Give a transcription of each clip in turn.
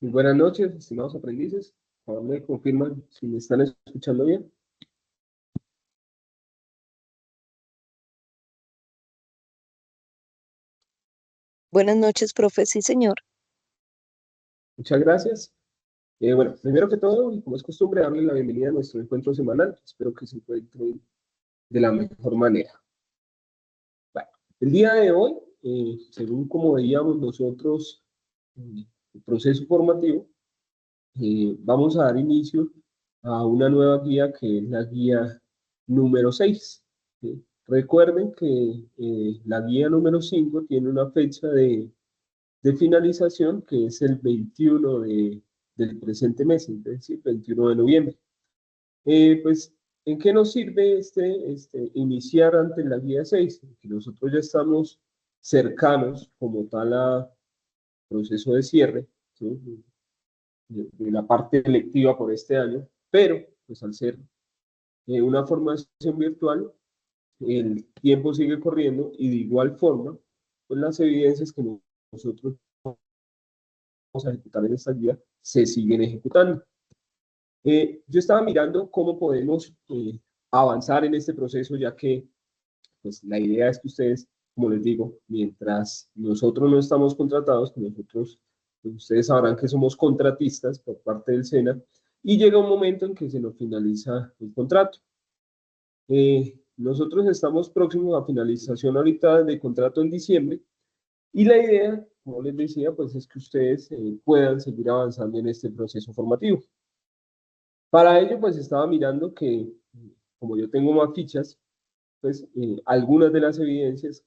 Muy buenas noches, estimados aprendices. Ahora me confirman si me están escuchando bien. Buenas noches, profe. Sí, señor. Muchas gracias. Bueno, primero que todo, y como es costumbre, darle la bienvenida a nuestro encuentro semanal. Espero que se encuentren de la mejor manera. Bueno, el día de hoy, según como veíamos nosotros el proceso formativo, vamos a dar inicio a una nueva guía que es la guía número 6. ¿Sí? Recuerden que la guía número 5 tiene una fecha de finalización que es el 21 del presente mes, es decir, 21 de noviembre. Pues, ¿en qué nos sirve iniciar ante la guía 6? Que nosotros ya estamos cercanos como tal a proceso de cierre, ¿sí? de la parte electiva por este año, pero pues al ser una formación virtual, el tiempo sigue corriendo y de igual forma, pues las evidencias que nosotros vamos a ejecutar en esta guía se siguen ejecutando. Yo estaba mirando cómo podemos avanzar en este proceso, ya que pues, la idea es que ustedes, como les digo, mientras nosotros no estamos contratados, que nosotros, pues, ustedes sabrán que somos contratistas por parte del SENA, y llega un momento en que se nos finaliza el contrato. Nosotros estamos próximos a finalización ahorita de contrato en diciembre, y la idea, como les decía, pues es que ustedes puedan seguir avanzando en este proceso formativo. Para ello, pues estaba mirando que, como yo tengo más fichas, pues algunas de las evidencias,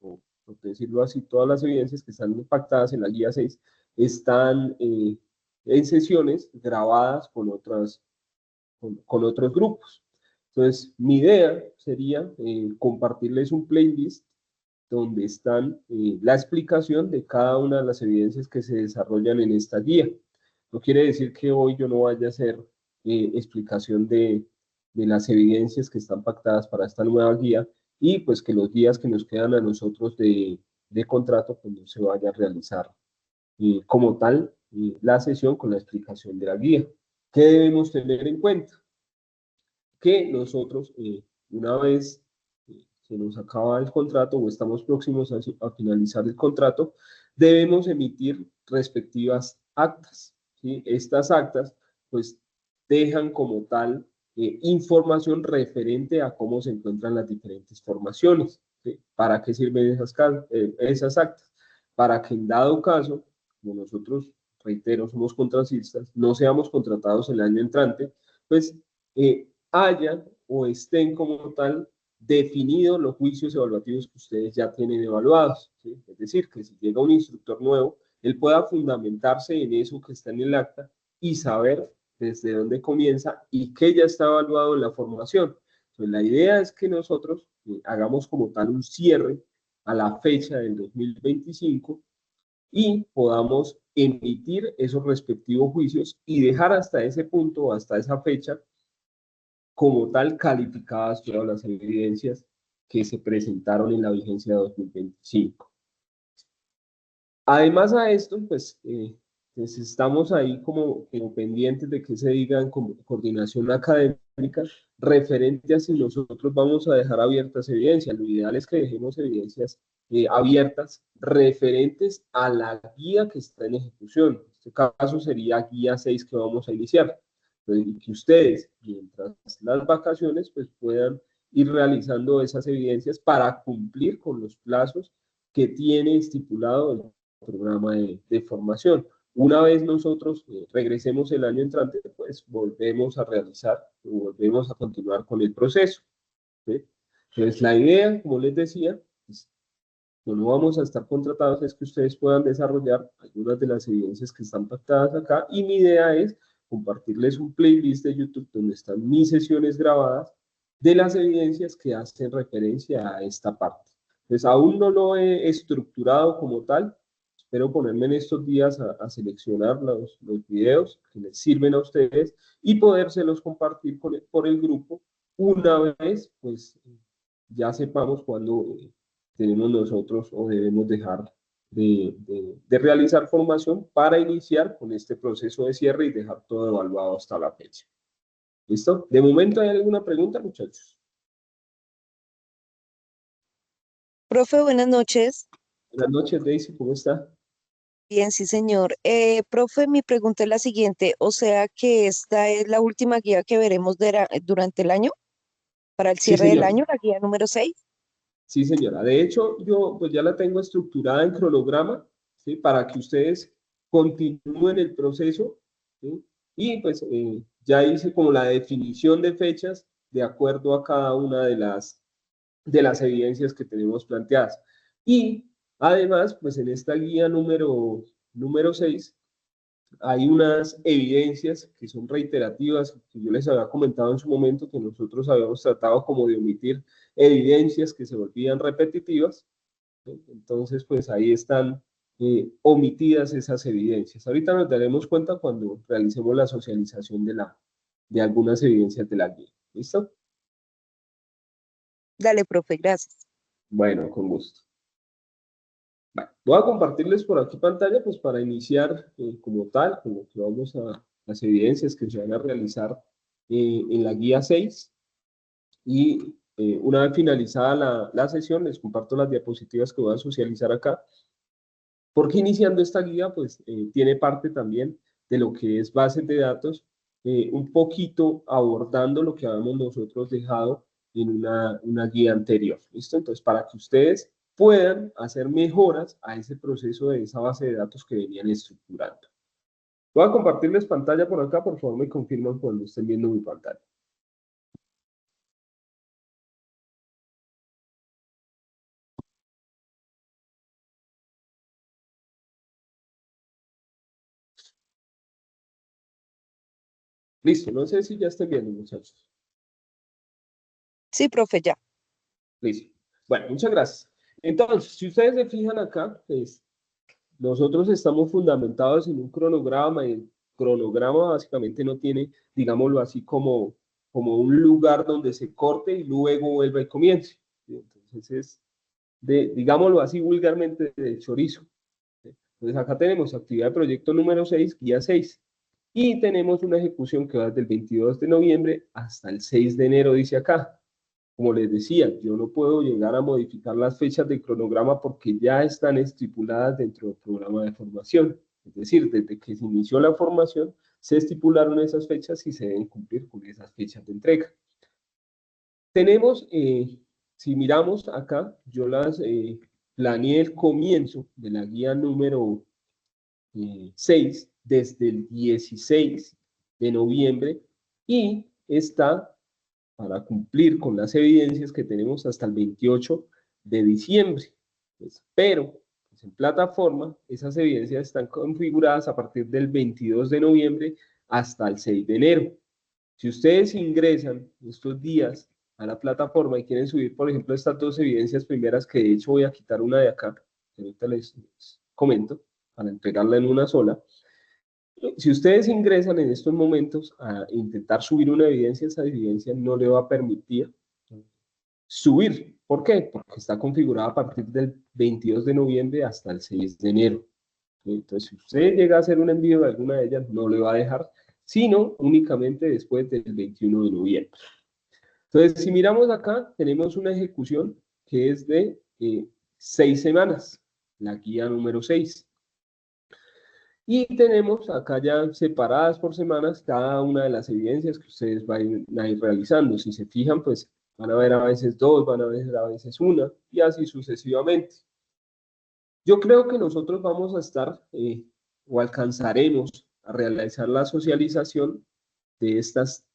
o por decirlo así, todas las evidencias que están impactadas en la guía 6 están en sesiones grabadas con otros grupos. Entonces, mi idea sería compartirles un playlist donde están la explicación de cada una de las evidencias que se desarrollan en esta guía. No quiere decir que hoy yo no vaya a hacer explicación de las evidencias que están pactadas para esta nueva guía y pues que los días que nos quedan a nosotros de contrato pues no se vaya a realizar como tal la sesión con la explicación de la guía. ¿Qué debemos tener en cuenta? Que nosotros, una vez se nos acaba el contrato o estamos próximos a finalizar el contrato, debemos emitir respectivas actas. ¿Sí? Estas actas, pues, dejan como tal información referente a cómo se encuentran las diferentes formaciones. ¿Sí? ¿Para qué sirven esas actas? Para que en dado caso, como nosotros, reitero, somos contratistas, no seamos contratados el año entrante, pues hayan o estén como tal definidos los juicios evaluativos que ustedes ya tienen evaluados. ¿Sí? Es decir, que si llega un instructor nuevo, él pueda fundamentarse en eso que está en el acta y saber desde dónde comienza y qué ya está evaluado en la formación. Entonces, la idea es que nosotros hagamos como tal un cierre a la fecha del 2025 y podamos emitir esos respectivos juicios y dejar hasta ese punto, hasta esa fecha, como tal calificadas todas las evidencias que se presentaron en la vigencia de 2025. Además a esto, pues estamos ahí como pendientes de que se digan como coordinación académica referente a si nosotros vamos a dejar abiertas evidencias. Lo ideal es que dejemos evidencias abiertas referentes a la guía que está en ejecución. En este caso sería guía 6 que vamos a iniciar. Entonces, y que ustedes, mientras las vacaciones, pues puedan ir realizando esas evidencias para cumplir con los plazos que tiene estipulado el programa de formación. Una vez nosotros regresemos el año entrante, pues volvemos a realizar, volvemos a continuar con el proceso. ¿Sí? Entonces, la idea, como les decía, pues, no vamos a estar contratados, es que ustedes puedan desarrollar algunas de las evidencias que están pactadas acá y mi idea es compartirles un playlist de YouTube donde están mis sesiones grabadas de las evidencias que hacen referencia a esta parte. Entonces, aún no lo he estructurado como tal, espero ponerme en estos días a seleccionar los videos que les sirven a ustedes y podérselos compartir por el grupo una vez, pues, ya sepamos cuándo tenemos nosotros o debemos dejar de realizar formación para iniciar con este proceso de cierre y dejar todo evaluado hasta la fecha. ¿Listo? De momento, ¿hay alguna pregunta, muchachos? Profe, buenas noches. Buenas noches, Daisy, ¿cómo está? Bien, sí, señor. Profe, mi pregunta es la siguiente, o sea que esta es la última guía que veremos durante el año, para el Sí, cierre del señor. año, la guía número 6. Sí, señora. De hecho, yo pues ya la tengo estructurada en cronograma, ¿sí? Para que ustedes continúen el proceso, ¿sí? Y pues ya hice como la definición de fechas de acuerdo a cada una de las evidencias que tenemos planteadas. Y además, pues en esta guía número 6 hay unas evidencias que son reiterativas, que yo les había comentado en su momento que nosotros habíamos tratado como de omitir evidencias que se volvían repetitivas, ¿sí? Entonces, pues ahí están omitidas esas evidencias. Ahorita nos daremos cuenta cuando realicemos la socialización de algunas evidencias de la guía. ¿Listo? Dale, profe, gracias. Bueno, con gusto. Bueno, voy a compartirles por aquí pantalla, pues para iniciar como tal, con lo que vamos a las evidencias que se van a realizar en la guía 6. Y una vez finalizada la sesión, les comparto las diapositivas que voy a socializar acá, porque iniciando esta guía, pues tiene parte también de lo que es bases de datos, un poquito abordando lo que habíamos nosotros dejado en una guía anterior. ¿Listo? Entonces, para que ustedes puedan hacer mejoras a ese proceso de esa base de datos que venían estructurando. Voy a compartirles pantalla por acá, por favor me confirman cuando estén viendo mi pantalla. Listo, no sé si ya estén viendo, muchachos. Sí, profe, ya. Listo. Bueno, muchas gracias. Entonces, si ustedes se fijan acá, pues nosotros estamos fundamentados en un cronograma y el cronograma básicamente no tiene, digámoslo así, como un lugar donde se corte y luego vuelva y comience. Entonces es, digámoslo así vulgarmente, de chorizo. Entonces acá tenemos actividad de proyecto número 6, guía 6. Y tenemos una ejecución que va desde el 22 de noviembre hasta el 6 de enero, dice acá. Como les decía, yo no puedo llegar a modificar las fechas del cronograma porque ya están estipuladas dentro del programa de formación. Es decir, desde que se inició la formación, se estipularon esas fechas y se deben cumplir con esas fechas de entrega. Tenemos, si miramos acá, yo las planeé el comienzo de la guía número 6 desde el 16 de noviembre y está para cumplir con las evidencias que tenemos hasta el 28 de diciembre. Pues, pero pues en plataforma, esas evidencias están configuradas a partir del 22 de noviembre hasta el 6 de enero. Si ustedes ingresan estos días a la plataforma y quieren subir, por ejemplo, estas dos evidencias primeras, que de hecho voy a quitar una de acá, que ahorita les comento, para entregarla en una sola. Si ustedes ingresan en estos momentos a intentar subir una evidencia, esa evidencia no le va a permitir subir. ¿Por qué? Porque está configurada a partir del 22 de noviembre hasta el 6 de enero. Entonces, si usted llega a hacer un envío de alguna de ellas, no le va a dejar, sino únicamente después del 21 de noviembre. Entonces, si miramos acá, tenemos una ejecución que es de 6 semanas, la guía número 6. Y tenemos acá ya separadas por semanas cada una de las evidencias que ustedes van a ir realizando. Si se fijan, pues van a ver a veces dos, van a ver a veces una, y así sucesivamente. Yo creo que nosotros vamos a estar o alcanzaremos a realizar la socialización de estas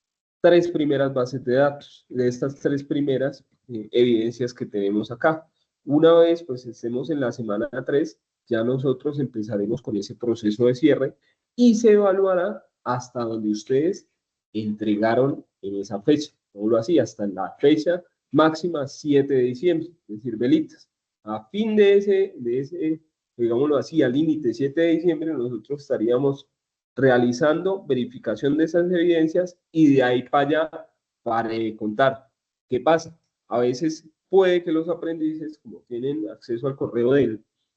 tres primeras bases de datos, de estas tres primeras evidencias que tenemos acá. Una vez pues estemos en la semana 3, ya nosotros empezaremos con ese proceso de cierre y se evaluará hasta donde ustedes entregaron en esa fecha. No lo así, hasta la fecha máxima 7 de diciembre, es decir, velitas. A fin de ese, digámoslo así, al límite 7 de diciembre, nosotros estaríamos realizando verificación de esas evidencias y de ahí para allá para contar. ¿Qué pasa? A veces puede que los aprendices, como tienen acceso al correo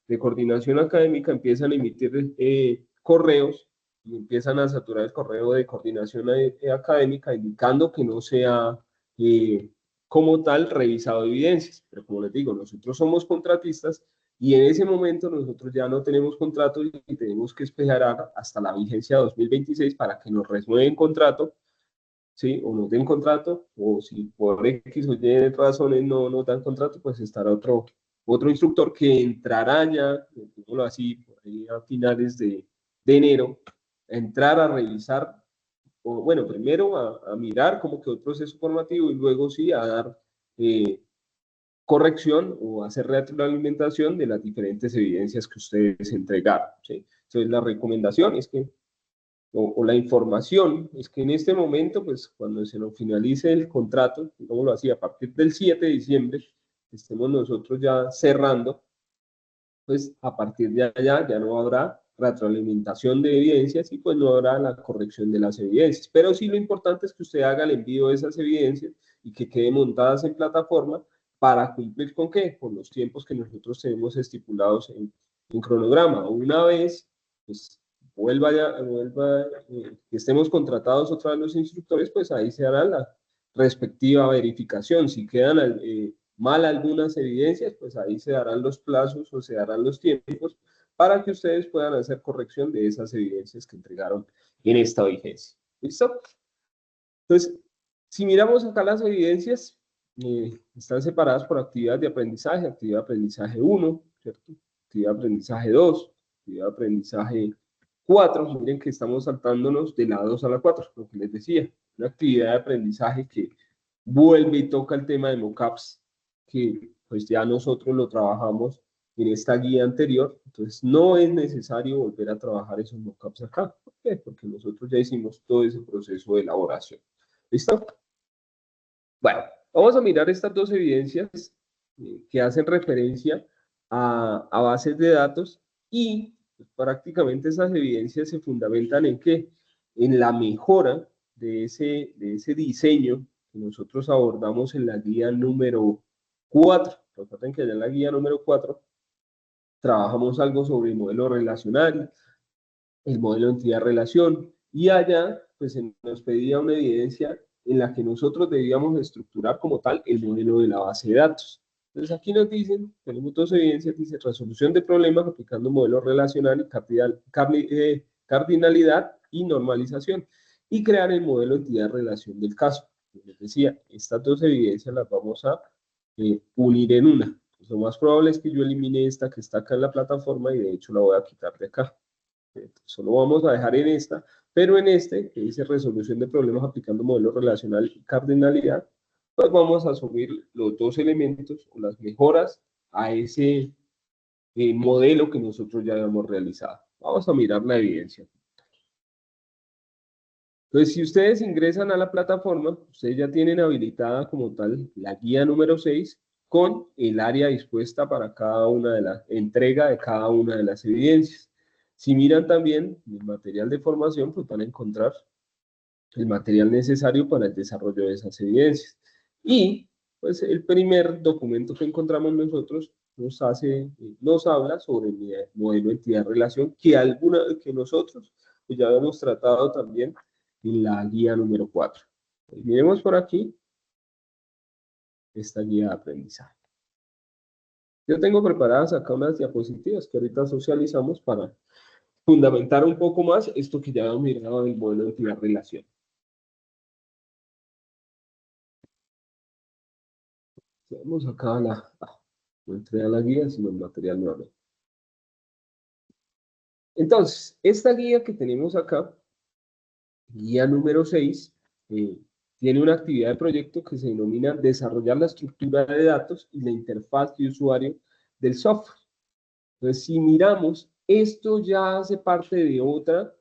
de coordinación académica empiezan a emitir correos y empiezan a saturar el correo de coordinación académica indicando que no sea como tal revisado evidencias. Pero como les digo, nosotros somos contratistas y en ese momento nosotros ya no tenemos contrato y tenemos que esperar hasta la vigencia 2026 para que nos renueven contrato, ¿sí? O nos den contrato, o si por X o Y razones no nos dan contrato, pues estará otro instructor que entrará ya, digámoslo así, por ahí a finales de enero, a entrar a revisar, o bueno, primero a mirar cómo quedó el proceso formativo y luego sí a dar corrección o hacer retroalimentación de las diferentes evidencias que ustedes entregaron, ¿sí? Entonces la recomendación es que o la información es que en este momento, pues cuando se nos finalice el contrato, digámoslo así, a partir del 7 de diciembre, estemos nosotros ya cerrando, pues a partir de allá ya no habrá retroalimentación de evidencias y pues no habrá la corrección de las evidencias. Pero sí lo importante es que usted haga el envío de esas evidencias y que queden montadas en plataforma para cumplir con qué, con los tiempos que nosotros tenemos estipulados en cronograma. Una vez, pues que estemos contratados otra vez los instructores, pues ahí se hará la respectiva verificación. Si quedan mal algunas evidencias, pues ahí se darán los plazos o se darán los tiempos para que ustedes puedan hacer corrección de esas evidencias que entregaron en esta vigencia. ¿Listo? Entonces, si miramos acá las evidencias, están separadas por actividad de aprendizaje 1, ¿cierto? Actividad de aprendizaje 2, actividad de aprendizaje 4, miren que estamos saltándonos de la 2 a la 4, lo que les decía, una actividad de aprendizaje que vuelve y toca el tema de mockups, que pues ya nosotros lo trabajamos en esta guía anterior, entonces no es necesario volver a trabajar esos mockups acá. ¿Por qué? Porque nosotros ya hicimos todo ese proceso de elaboración. ¿Listo? Bueno, vamos a mirar estas dos evidencias que hacen referencia a bases de datos y pues, prácticamente esas evidencias se fundamentan en qué? En la mejora de ese diseño que nosotros abordamos en la guía número 4. Recuerden que allá en la guía número 4 trabajamos algo sobre el modelo relacional, el modelo entidad-relación, y allá pues se nos pedía una evidencia en la que nosotros debíamos estructurar como tal el modelo de la base de datos. Entonces aquí nos dicen, tenemos dos evidencias, dice resolución de problemas aplicando modelo relacional y cardinalidad y normalización, y crear el modelo entidad-relación del caso. Como les decía, estas dos evidencias las vamos a unir en una. Pues lo más probable es que yo elimine esta que está acá en la plataforma y de hecho la voy a quitar de acá. Solo vamos a dejar en esta, pero en este, que dice resolución de problemas aplicando modelo relacional y cardinalidad, pues vamos a subir los dos elementos o las mejoras a ese modelo que nosotros ya habíamos realizado. Vamos a mirar la evidencia. Entonces, si ustedes ingresan a la plataforma, ustedes ya tienen habilitada como tal la guía número 6 con el área dispuesta para cada una de las entrega de cada una de las evidencias. Si miran también el material de formación, pues van a encontrar el material necesario para el desarrollo de esas evidencias. Y pues el primer documento que encontramos nosotros nos habla sobre el modelo entidad-relación que nosotros pues, ya habíamos tratado también en la guía número 4. Pues, miremos por aquí esta guía de aprendizaje. Yo tengo preparadas acá unas diapositivas que ahorita socializamos para fundamentar un poco más esto que ya habíamos mirado del modelo entidad-relación. Vamos acá a no entré a la guía, sino el material nuevo. Entonces, esta guía que tenemos acá, guía número 6, tiene una actividad de proyecto que se denomina desarrollar la estructura de datos y la interfaz de usuario del software. Entonces, si miramos, esto ya hace parte de otra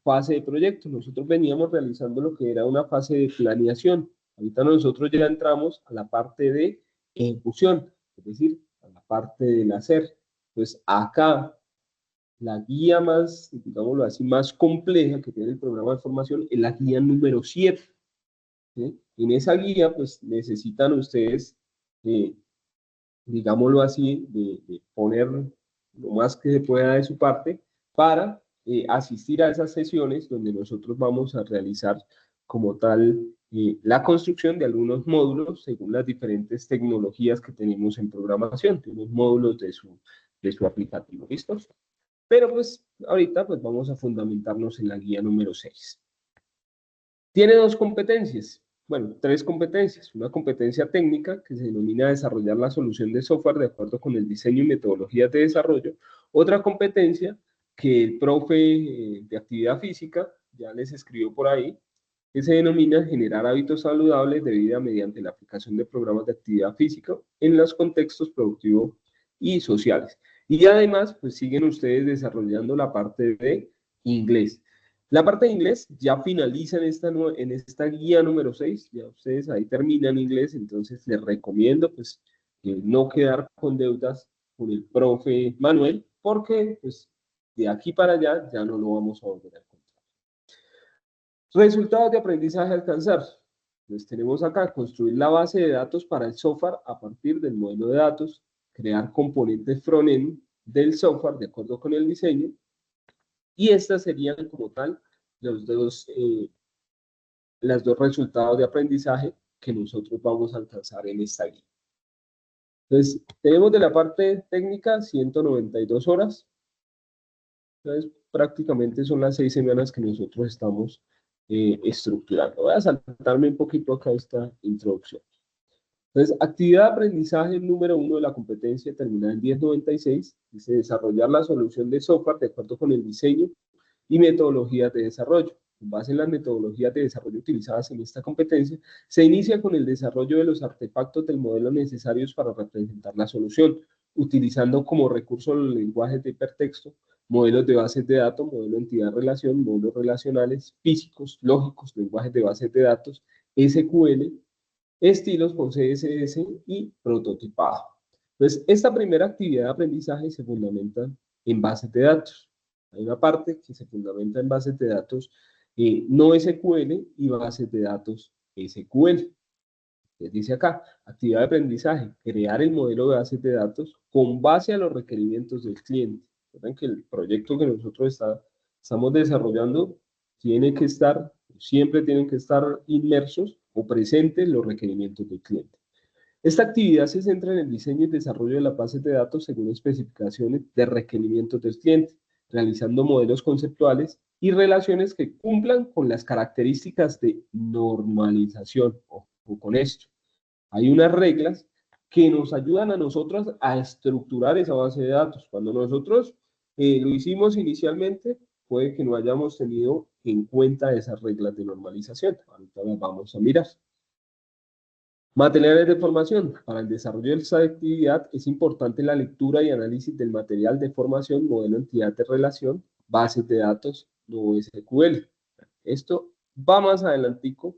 fase de proyecto. Nosotros veníamos realizando lo que era una fase de planeación. Ahorita nosotros ya entramos a la parte de ejecución, es decir, a la parte del hacer. Entonces, acá la guía más, digámoslo así, más compleja que tiene el programa de formación es la guía número 7. ¿Sí? En esa guía, pues, necesitan ustedes, digámoslo así, de poner lo más que se pueda de su parte para asistir a esas sesiones donde nosotros vamos a realizar como tal la construcción de algunos módulos según las diferentes tecnologías que tenemos en programación, tenemos módulos de su aplicativo, ¿listos? Pero pues ahorita pues vamos a fundamentarnos en la guía número 6. Tiene dos competencias, bueno, tres competencias. Una competencia técnica que se denomina desarrollar la solución de software de acuerdo con el diseño y metodologías de desarrollo. Otra competencia que el profe de actividad física ya les escribió por ahí, que se denomina generar hábitos saludables de vida mediante la aplicación de programas de actividad física en los contextos productivos y sociales. Y además, pues siguen ustedes desarrollando la parte de inglés. La parte de inglés ya finaliza en esta guía número 6, ya ustedes ahí terminan inglés, entonces les recomiendo pues no quedar con deudas con el profe Manuel, porque pues de aquí para allá ya no lo vamos a volver a encontrar. Resultados de aprendizaje a alcanzar. Pues tenemos acá construir la base de datos para el software a partir del modelo de datos, crear componentes front-end del software de acuerdo con el diseño, y estas serían como tal los dos resultados de aprendizaje que nosotros vamos a alcanzar en esta guía. Entonces, tenemos de la parte técnica 192 horas. Entonces, prácticamente son las 6 semanas que nosotros estamos estructurando. Voy a saltarme un poquito acá esta introducción. Entonces, actividad de aprendizaje número 1 de la competencia terminada en 1096, dice desarrollar la solución de software de acuerdo con el diseño y metodologías de desarrollo. Con base en las metodologías de desarrollo utilizadas en esta competencia, se inicia con el desarrollo de los artefactos del modelo necesarios para representar la solución, utilizando como recurso los lenguajes de hipertexto, modelos de bases de datos, modelo de entidad-relación, modelos relacionales, físicos, lógicos, lenguajes de bases de datos, SQL, estilos con CSS y prototipado. Entonces, esta primera actividad de aprendizaje se fundamenta en bases de datos. Hay una parte que se fundamenta en bases de datos no SQL y bases de datos SQL. Les dice acá, actividad de aprendizaje, crear el modelo de bases de datos con base a los requerimientos del cliente. Recuerden que el proyecto que nosotros estamos desarrollando tiene que estar, siempre tienen que estar inmersos o presentes los requerimientos del cliente. Esta actividad se centra en el diseño y desarrollo de las bases de datos según especificaciones de requerimientos del cliente, realizando modelos conceptuales y relaciones que cumplan con las características de normalización. Ojo con esto. Hay unas reglas que nos ayudan a nosotros a estructurar esa base de datos. Cuando nosotros lo hicimos inicialmente, puede que no hayamos tenido en cuenta esas reglas de normalización. Ahorita las vamos a mirar. Materiales de formación. Para el desarrollo de esta actividad es importante la lectura y análisis del material de formación, modelo entidad de relación, bases de datos, no SQL. Esto va más adelantico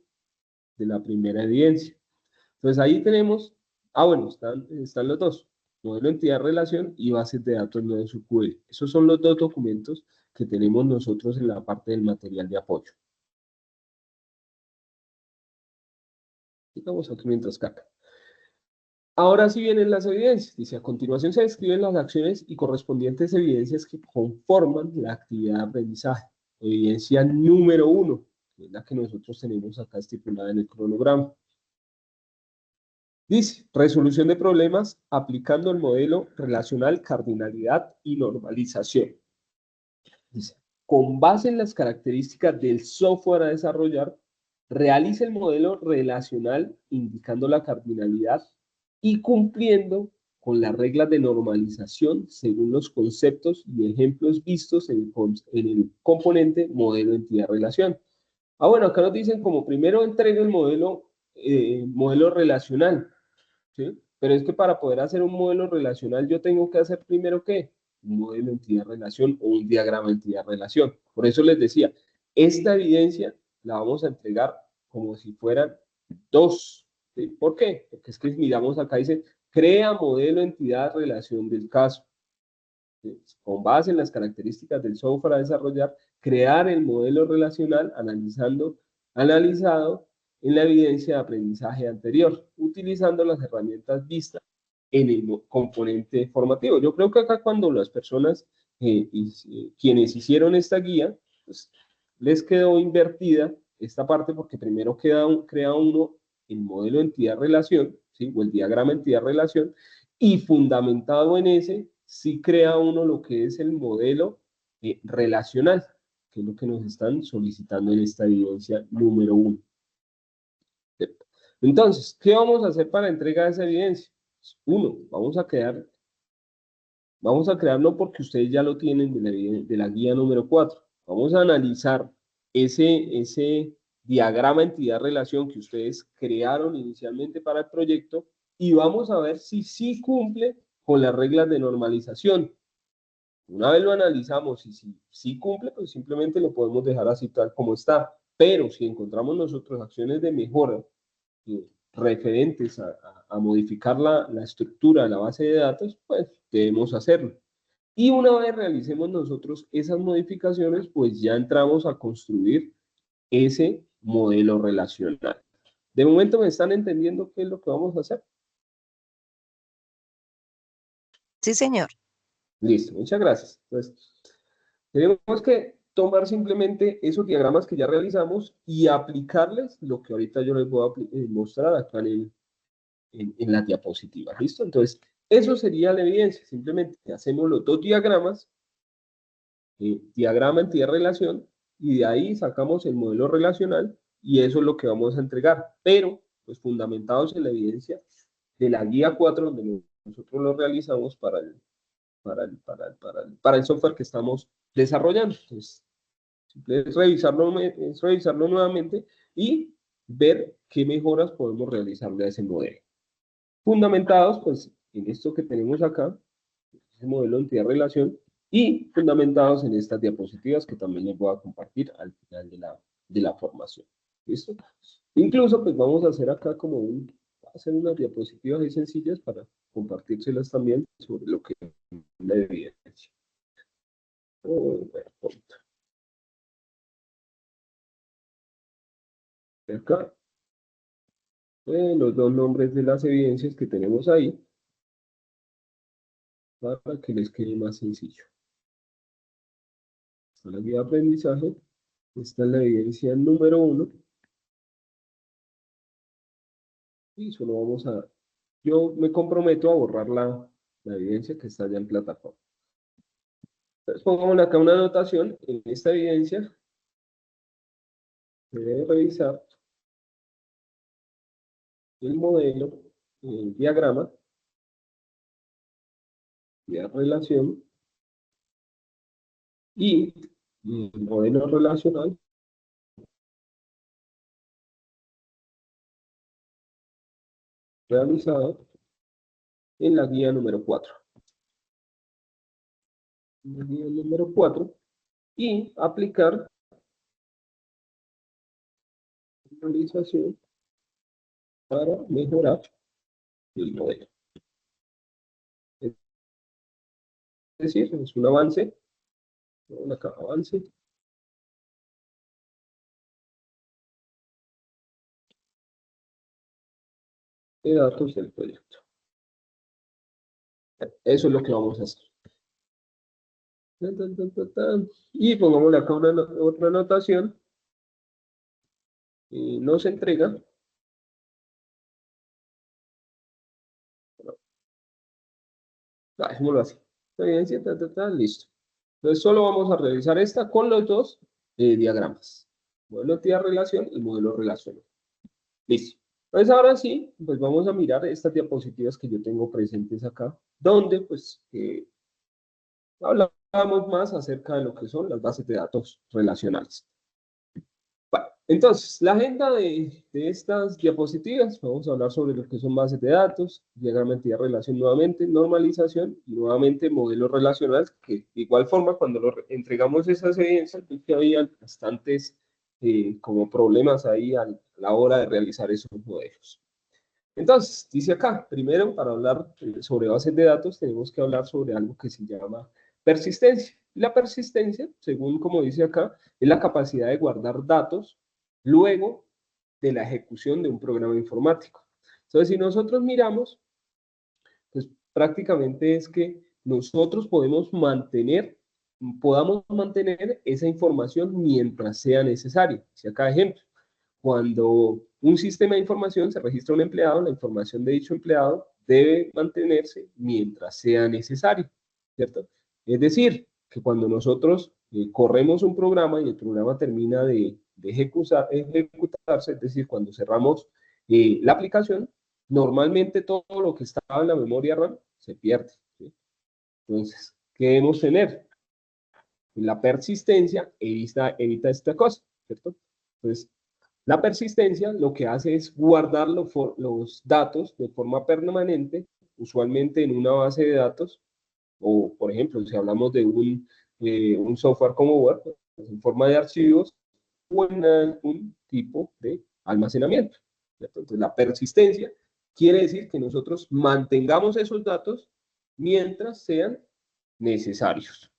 de la primera evidencia. Entonces ahí tenemos, bueno, están los dos, modelo entidad relación y bases de datos no SQL. Esos son los dos documentos que tenemos nosotros en la parte del material de apoyo. Digamos aquí mientras carga. Ahora sí vienen las evidencias. Dice, a continuación se describen las acciones y correspondientes evidencias que conforman la actividad de aprendizaje. Evidencia número 1, que es la que nosotros tenemos acá estipulada en el cronograma. Dice, resolución de problemas aplicando el modelo relacional, cardinalidad y normalización. Dice, con base en las características del software a desarrollar, realiza el modelo relacional indicando la cardinalidad y cumpliendo con las reglas de normalización según los conceptos y ejemplos vistos en el componente modelo entidad relación. Bueno, acá nos dicen como primero entrega el modelo relacional, ¿sí? Pero es que para poder hacer un modelo relacional yo tengo que hacer primero ¿qué? Un modelo entidad-relación o un diagrama entidad-relación. Por eso les decía, esta evidencia la vamos a entregar como si fueran dos. ¿Sí? ¿Por qué? Porque es que miramos acá, dice, crea modelo entidad-relación del caso. ¿Sí? Con base en las características del software a desarrollar, crear el modelo relacional analizado en la evidencia de aprendizaje anterior, utilizando las herramientas vistas en el componente formativo. Yo creo que acá cuando las personas, quienes hicieron esta guía, pues, les quedó invertida esta parte porque primero crea uno el modelo entidad-relación, ¿sí? O el diagrama entidad-relación, y fundamentado en ese, sí crea uno lo que es el modelo relacional, que es lo que nos están solicitando en esta evidencia número 1. Entonces, ¿qué vamos a hacer para entregar esa evidencia? Uno, vamos a crear no porque ustedes ya lo tienen de la guía número 4. Vamos a analizar ese diagrama entidad-relación que ustedes crearon inicialmente para el proyecto y vamos a ver si sí cumple con las reglas de normalización. Una vez lo analizamos y si sí cumple, pues simplemente lo podemos dejar así tal como está. Pero si encontramos nosotros acciones de mejora referentes a modificar la estructura de la base de datos, pues debemos hacerlo. Y una vez realicemos nosotros esas modificaciones, pues ya entramos a construir ese modelo relacional. De momento, ¿me están entendiendo qué es lo que vamos a hacer? Sí, señor. Listo, muchas gracias. Entonces, tenemos que tomar simplemente esos diagramas que ya realizamos y aplicarles lo que ahorita yo les voy a mostrar acá en la diapositiva. ¿Listo? Entonces, eso sería la evidencia. Simplemente hacemos los dos diagramas, diagrama entidad-relación, y de ahí sacamos el modelo relacional y eso es lo que vamos a entregar. Pero, pues fundamentados en la evidencia de la guía 4, donde nosotros lo realizamos para el software que estamos desarrollando. Entonces, es revisarlo nuevamente y ver qué mejoras podemos realizarle a ese modelo. Fundamentados, pues, en esto que tenemos acá, ese modelo de entidad-relación, y fundamentados en estas diapositivas que también les voy a compartir al final de la formación. ¿Listo? Incluso, pues, vamos a hacer acá hacer unas diapositivas ahí sencillas para compartírselas también sobre lo que es la evidencia. Acá, los dos nombres de las evidencias que tenemos ahí, para que les quede más sencillo. Esta es la guía de aprendizaje, esta es la evidencia número 1, y solo yo me comprometo a borrar la evidencia que está ya en plataforma. Entonces pongamos acá una anotación en esta evidencia, se debe revisar el modelo, el diagrama, la relación, y el modelo relacional realizado en la guía número 4. La guía número 4 y aplicar normalización para mejorar el modelo. Es decir, es un avance, acá avance, de datos del proyecto. Eso es lo que vamos a hacer. Y pongámosle acá otra anotación. No se entrega. Dejémoslo así. Evidencia, listo. Entonces solo vamos a revisar esta con los dos diagramas. Modelo entidad relación y modelo relacional. Listo. Entonces ahora sí, pues vamos a mirar estas diapositivas que yo tengo presentes acá, donde pues hablamos más acerca de lo que son las bases de datos relacionales. Bueno, entonces, la agenda de estas diapositivas, vamos a hablar sobre lo que son bases de datos, diagrama de entidad relación nuevamente, normalización y nuevamente modelo relacional, que de igual forma cuando entregamos esas evidencias, vi que había bastantes como problemas ahí a la hora de realizar esos modelos. Entonces, dice acá, primero para hablar sobre bases de datos tenemos que hablar sobre algo que se llama persistencia. La persistencia, según como dice acá, es la capacidad de guardar datos luego de la ejecución de un programa informático. Entonces, si nosotros miramos, pues prácticamente es que nosotros podamos mantener esa información mientras sea necesario. Si acá ejemplo, cuando un sistema de información se registra un empleado, la información de dicho empleado debe mantenerse mientras sea necesario, ¿cierto? Es decir, que cuando nosotros corremos un programa y el programa termina de ejecutarse, es decir, cuando cerramos la aplicación, normalmente todo lo que estaba en la memoria RAM se pierde, ¿sí? Entonces, ¿qué debemos tener? La persistencia evita esta cosa, ¿cierto? Entonces, la persistencia lo que hace es guardar los datos de forma permanente, usualmente en una base de datos, o por ejemplo, si hablamos de un software como Word, pues, en forma de archivos o en algún tipo de almacenamiento, ¿cierto? Entonces, la persistencia quiere decir que nosotros mantengamos esos datos mientras sean necesarios.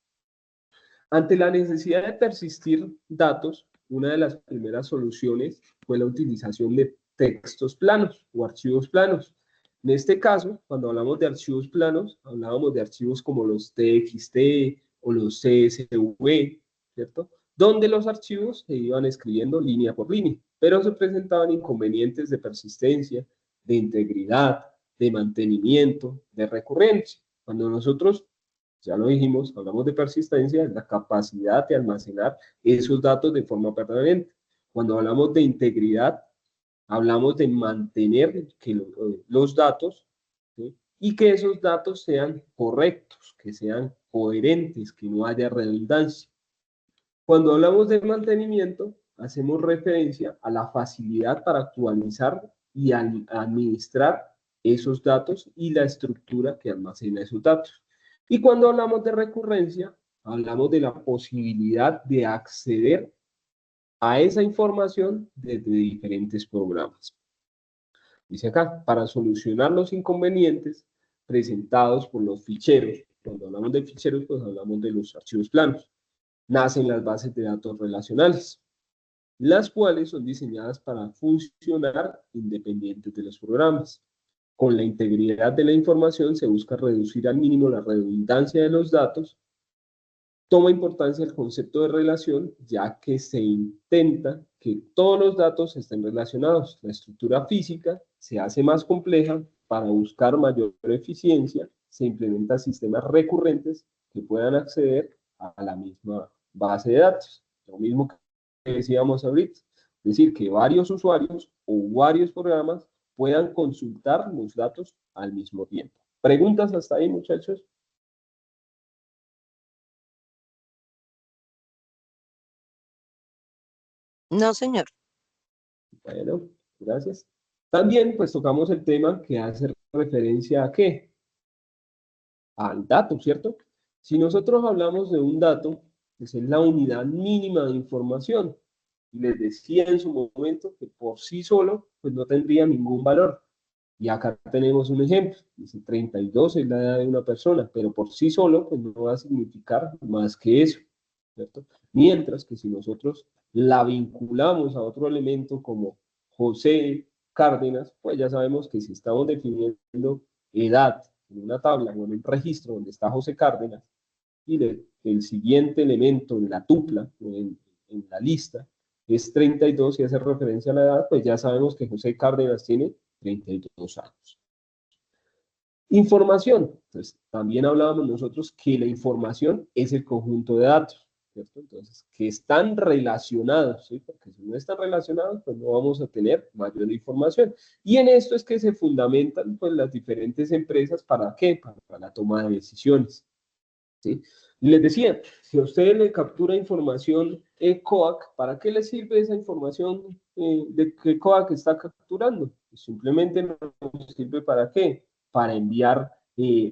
Ante la necesidad de persistir datos, una de las primeras soluciones fue la utilización de textos planos o archivos planos. En este caso, cuando hablamos de archivos planos, hablábamos de archivos como los TXT o los CSV, ¿cierto? Donde los archivos se iban escribiendo línea por línea, pero se presentaban inconvenientes de persistencia, de integridad, de mantenimiento, de recurrencia. Cuando nosotros, ya lo dijimos, hablamos de persistencia, es la capacidad de almacenar esos datos de forma permanente. Cuando hablamos de integridad, hablamos de mantener que los datos, ¿sí? Y que esos datos sean correctos, que sean coherentes, que no haya redundancia. Cuando hablamos de mantenimiento, hacemos referencia a la facilidad para actualizar y administrar esos datos y la estructura que almacena esos datos. Y cuando hablamos de recurrencia, hablamos de la posibilidad de acceder a esa información desde diferentes programas. Dice acá, para solucionar los inconvenientes presentados por los ficheros, cuando hablamos de ficheros, pues hablamos de los archivos planos, nacen las bases de datos relacionales, las cuales son diseñadas para funcionar independientes de los programas. Con la integridad de la información se busca reducir al mínimo la redundancia de los datos. Toma importancia el concepto de relación, ya que se intenta que todos los datos estén relacionados. La estructura física se hace más compleja para buscar mayor eficiencia. Se implementan sistemas recurrentes que puedan acceder a la misma base de datos. Lo mismo que decíamos ahorita. Es decir, que varios usuarios o varios programas puedan consultar los datos al mismo tiempo. ¿Preguntas hasta ahí, muchachos? No, señor. Bueno, gracias. También pues tocamos el tema que hace referencia a ¿qué? Al dato, ¿cierto? Si nosotros hablamos de un dato, pues es la unidad mínima de información. Y les decía en su momento que por sí solo pues no tendría ningún valor. Y acá tenemos un ejemplo. Dice 32 es la edad de una persona, pero por sí solo pues no va a significar más que eso, ¿cierto? Mientras que si nosotros la vinculamos a otro elemento como José Cárdenas, pues ya sabemos que si estamos definiendo edad en una tabla o en un registro donde está José Cárdenas y el siguiente elemento en la tupla o en la lista es 32 y hace referencia a la edad, pues ya sabemos que José Cárdenas tiene 32 años. Información. Entonces, también hablábamos nosotros que la información es el conjunto de datos, ¿cierto? Entonces, que están relacionados, ¿sí? Porque si no están relacionados, pues no vamos a tener mayor información. Y en esto es que se fundamentan pues, las diferentes empresas, ¿para qué? Para la toma de decisiones, ¿sí? Y les decía, si a usted le captura información COAC, ¿para qué le sirve esa información de que COAC está capturando? Pues simplemente nos sirve para qué? Para enviar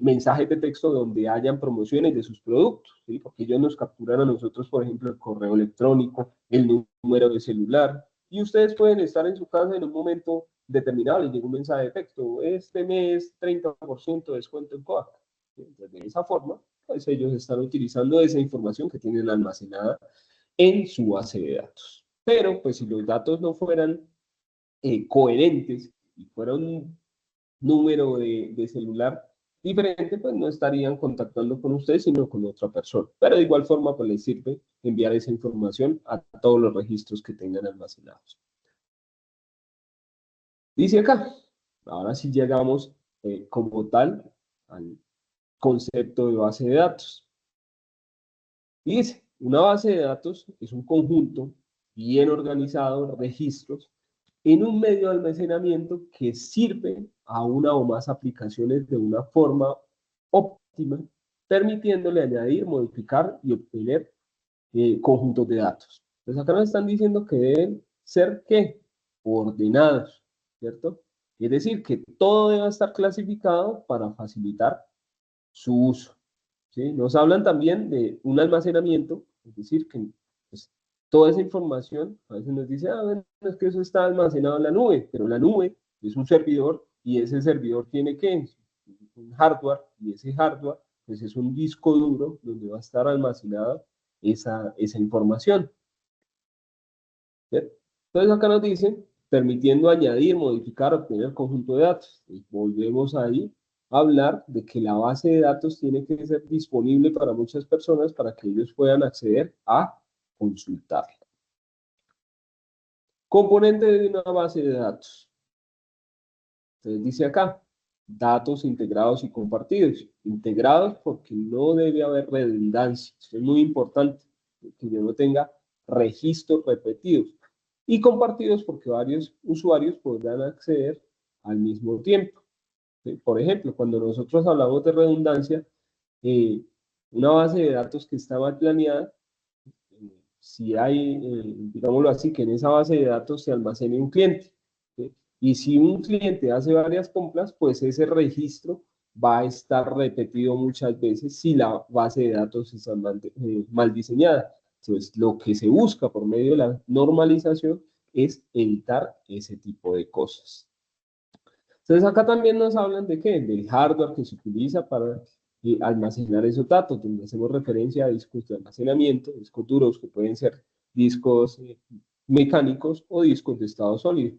mensajes de texto donde hayan promociones de sus productos, ¿sí? Porque ellos nos capturan a nosotros, por ejemplo, el correo electrónico, el número de celular, y ustedes pueden estar en su casa en un momento determinado y llega un mensaje de texto, este mes 30% de descuento en COAC. Entonces, de esa forma, pues ellos están utilizando esa información que tienen almacenada en su base de datos. Pero, pues si los datos no fueran coherentes y fuera un número de celular diferente, pues no estarían contactando con usted, sino con otra persona. Pero de igual forma, pues les sirve enviar esa información a todos los registros que tengan almacenados. Dice acá, ahora sí llegamos como tal al concepto de base de datos. Y dice, una base de datos es un conjunto bien organizado de registros en un medio de almacenamiento que sirve a una o más aplicaciones de una forma óptima, permitiéndole añadir, modificar y obtener conjuntos de datos. Entonces acá nos están diciendo que deben ser, ¿qué? Ordenados, ¿cierto? Es decir, que todo debe estar clasificado para facilitar su uso, ¿sí? Nos hablan también de un almacenamiento, es decir, que pues, toda esa información, a veces nos dice, bueno, es que eso está almacenado en la nube, pero la nube es un servidor y ese servidor tiene que un hardware y ese hardware pues es un disco duro donde va a estar almacenada esa información. ¿Bien? Entonces acá nos dicen, permitiendo añadir, modificar, obtener conjunto de datos. Y volvemos ahí a hablar de que la base de datos tiene que ser disponible para muchas personas para que ellos puedan acceder a consultarla. Componente de una base de datos. Entonces dice acá, datos integrados y compartidos. Integrados porque no debe haber redundancia. Esto es muy importante, que yo no tenga registros repetidos. Y compartidos porque varios usuarios podrán acceder al mismo tiempo. ¿Sí? Por ejemplo, cuando nosotros hablamos de redundancia, eh, una base de datos que está mal planeada, si hay, digámoslo así, que en esa base de datos se almacene un cliente. ¿Sí? Y si un cliente hace varias compras, pues ese registro va a estar repetido muchas veces si la base de datos está mal diseñada. Entonces, lo que se busca por medio de la normalización es evitar ese tipo de cosas. Entonces, acá también nos hablan de qué, del hardware que se utiliza para almacenar esos datos, donde hacemos referencia a discos de almacenamiento, discos duros que pueden ser discos mecánicos o discos de estado sólido.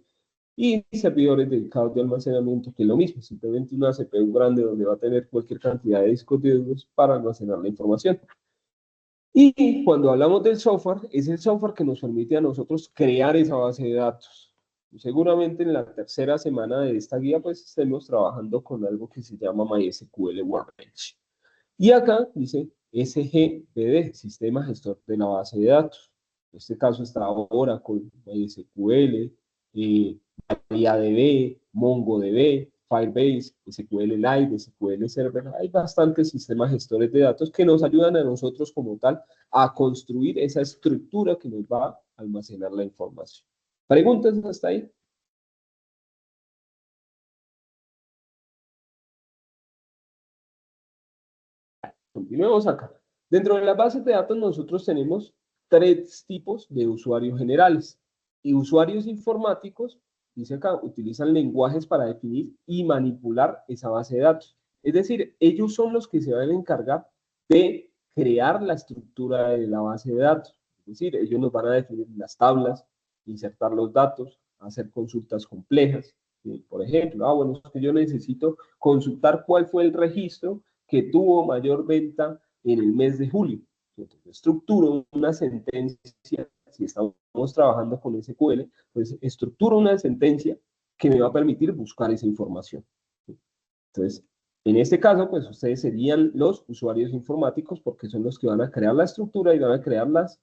Y servidores dedicados de almacenamiento, que es lo mismo, simplemente una CPU grande donde va a tener cualquier cantidad de discos duros para almacenar la información. Y cuando hablamos del software, es el software que nos permite a nosotros crear esa base de datos. Seguramente en la tercera semana de esta guía, pues estemos trabajando con algo que se llama MySQL Workbench. Y acá dice SGBD, Sistema Gestor de la Base de Datos. En este caso está ahora con MySQL, MariaDB, MongoDB, Firebase, SQLite, SQL Server. Hay bastantes sistemas gestores de datos que nos ayudan a nosotros como tal a construir esa estructura que nos va a almacenar la información. ¿Preguntas hasta ahí? Continuemos acá. Dentro de las bases de datos nosotros tenemos tres tipos de usuarios generales. Y usuarios informáticos, dice acá, utilizan lenguajes para definir y manipular esa base de datos. Es decir, ellos son los que se van a encargar de crear la estructura de la base de datos. Es decir, ellos nos van a definir las tablas, insertar los datos, hacer consultas complejas. Por ejemplo, bueno, es que yo necesito consultar cuál fue el registro que tuvo mayor venta en el mes de julio. Entonces, estructuro una sentencia, si estamos trabajando con SQL, pues estructuro una sentencia que me va a permitir buscar esa información. Entonces, en este caso, pues ustedes serían los usuarios informáticos porque son los que van a crear la estructura y van a crear las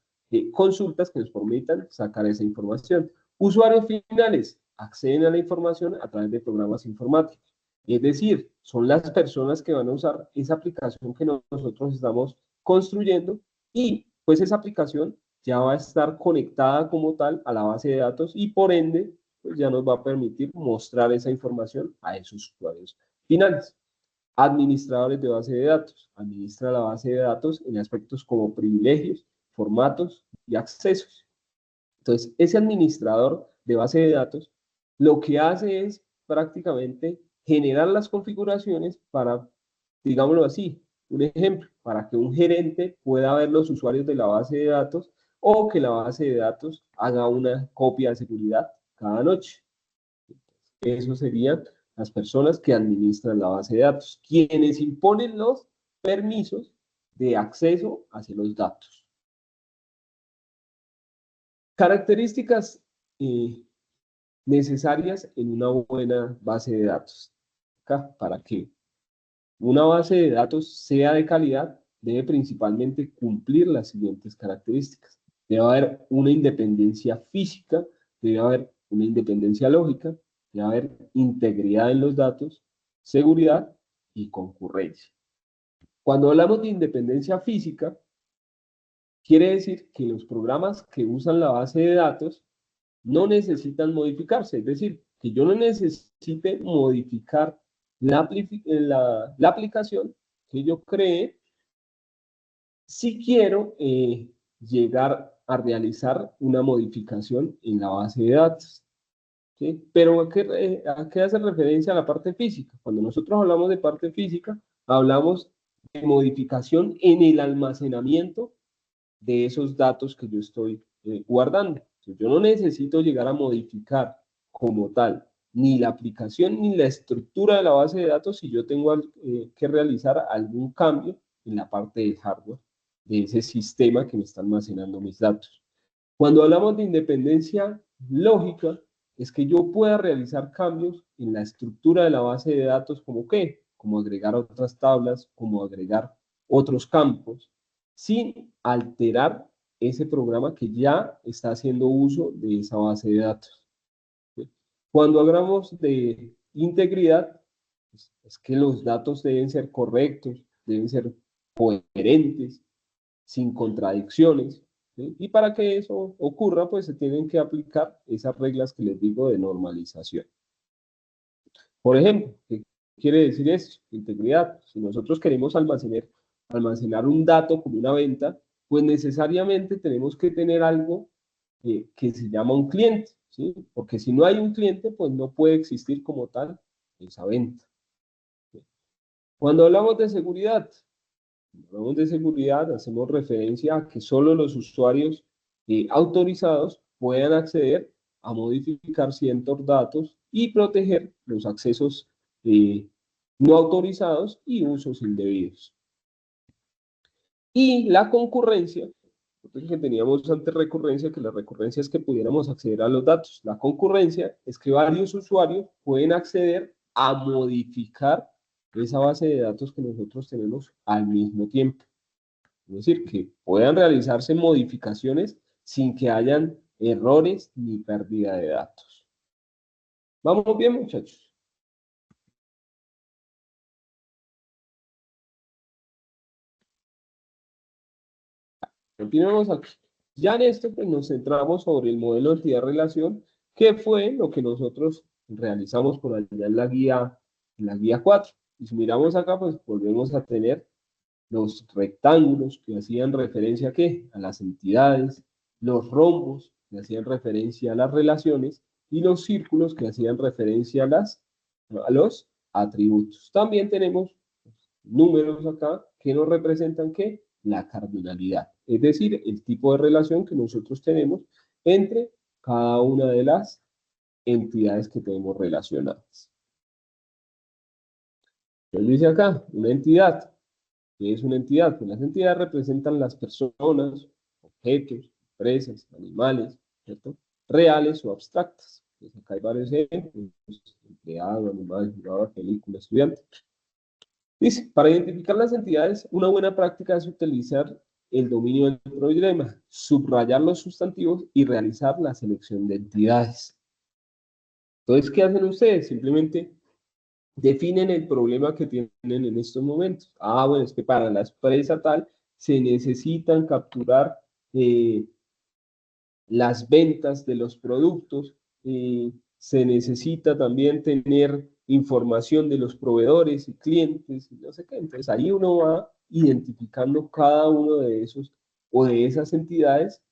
consultas que nos permitan sacar esa información. Usuarios finales acceden a la información a través de programas informáticos. Es decir, son las personas que van a usar esa aplicación que nosotros estamos construyendo y pues esa aplicación ya va a estar conectada como tal a la base de datos y por ende pues ya nos va a permitir mostrar esa información a esos usuarios finales. Administradores de base de datos. Administra la base de datos en aspectos como privilegios, formatos y accesos. Entonces, ese administrador de base de datos lo que hace es prácticamente generar las configuraciones para, digámoslo así, un ejemplo, para que un gerente pueda ver los usuarios de la base de datos o que la base de datos haga una copia de seguridad cada noche. Eso serían las personas que administran la base de datos, quienes imponen los permisos de acceso hacia los datos. Características necesarias en una buena base de datos. Acá, para que una base de datos sea de calidad, debe principalmente cumplir las siguientes características. Debe haber una independencia física, debe haber una independencia lógica, debe haber integridad en los datos, seguridad y concurrencia. Cuando hablamos de independencia física, quiere decir que los programas que usan la base de datos no necesitan modificarse, es decir, que yo no necesite modificar la aplicación que yo cree si quiero llegar a realizar una modificación en la base de datos. ¿Sí? Pero ¿a qué hace referencia a la parte física? Cuando nosotros hablamos de parte física, hablamos de modificación en el almacenamiento de esos datos que yo estoy guardando. Yo no necesito llegar a modificar como tal ni la aplicación ni la estructura de la base de datos si yo tengo que realizar algún cambio en la parte del hardware de ese sistema que me está almacenando mis datos. Cuando hablamos de independencia lógica, es que yo pueda realizar cambios en la estructura de la base de datos, como qué, como agregar otras tablas, como agregar otros campos, sin alterar ese programa que ya está haciendo uso de esa base de datos. Cuando hablamos de integridad, es que los datos deben ser correctos, deben ser coherentes, sin contradicciones, ¿sí? Y para que eso ocurra, pues se tienen que aplicar esas reglas que les digo de normalización. Por ejemplo, ¿qué quiere decir esto? Integridad. Si nosotros queremos almacenar un dato como una venta, pues necesariamente tenemos que tener algo que se llama un cliente, ¿sí? Porque si no hay un cliente, pues no puede existir como tal esa venta. Cuando hablamos de seguridad, hacemos referencia a que solo los usuarios autorizados puedan acceder a modificar ciertos datos y proteger los accesos no autorizados y usos indebidos. Y la concurrencia, que teníamos antes recurrencia, que la recurrencia es que pudiéramos acceder a los datos. La concurrencia es que varios usuarios pueden acceder a modificar esa base de datos que nosotros tenemos al mismo tiempo. Es decir, que puedan realizarse modificaciones sin que hayan errores ni pérdida de datos. ¿Vamos bien, muchachos? Continuamos aquí. Ya en esto, pues nos centramos sobre el modelo de entidad-relación, que fue lo que nosotros realizamos por allá en la guía 4. Y si miramos acá, pues volvemos a tener los rectángulos que hacían referencia ¿a qué? A las entidades, los rombos que hacían referencia a las relaciones y los círculos que hacían referencia a los atributos. También tenemos números acá que nos representan ¿qué? La cardinalidad, es decir, el tipo de relación que nosotros tenemos entre cada una de las entidades que tenemos relacionadas. Entonces dice acá, una entidad. ¿Qué es una entidad? Pues las entidades representan las personas, objetos, empresas, animales, ¿cierto? Reales o abstractas. Pues acá hay varios ejemplos: empleado, animal, jugador, película, estudiante. Dice, para identificar las entidades, una buena práctica es utilizar el dominio del problema, subrayar los sustantivos y realizar la selección de entidades. Entonces, ¿qué hacen ustedes? Simplemente definen el problema que tienen en estos momentos. Ah, bueno, es que para la empresa tal se necesitan capturar las ventas de los productos, se necesita también tener información de los proveedores y clientes, y no sé qué. Entonces ahí uno va identificando cada uno de esos o de esas entidades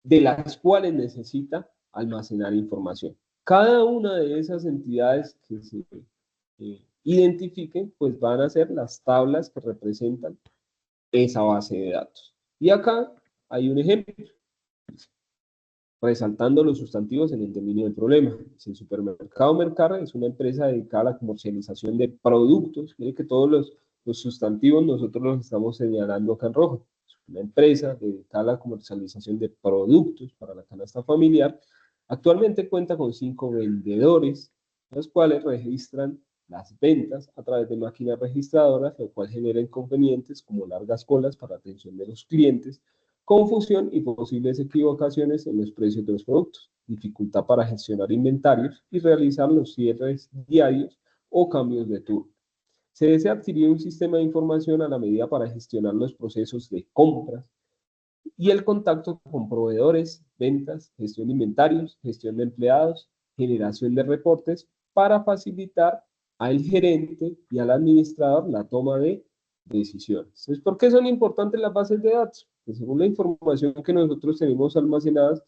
de las cuales necesita almacenar información. Cada una de esas entidades que se identifiquen, pues van a ser las tablas que representan esa base de datos. Y acá hay un ejemplo. resaltando los sustantivos en el dominio del problema. Si el supermercado Mercar es una empresa dedicada a la comercialización de productos, mire que todos los sustantivos nosotros los estamos señalando acá en rojo. Es una empresa dedicada a la comercialización de productos para la canasta familiar. Actualmente cuenta con 5 vendedores, los cuales registran las ventas a través de máquinas registradoras, lo cual genera inconvenientes como largas colas para atención de los clientes, confusión y posibles equivocaciones en los precios de los productos, dificultad para gestionar inventarios y realizar los cierres diarios o cambios de turno. Se desea adquirir un sistema de información a la medida para gestionar los procesos de compras y el contacto con proveedores, ventas, gestión de inventarios, gestión de empleados, generación de reportes para facilitar al gerente y al administrador la toma de decisiones. Entonces, ¿por qué son importantes las bases de datos? Pues según la información que nosotros tenemos almacenadas,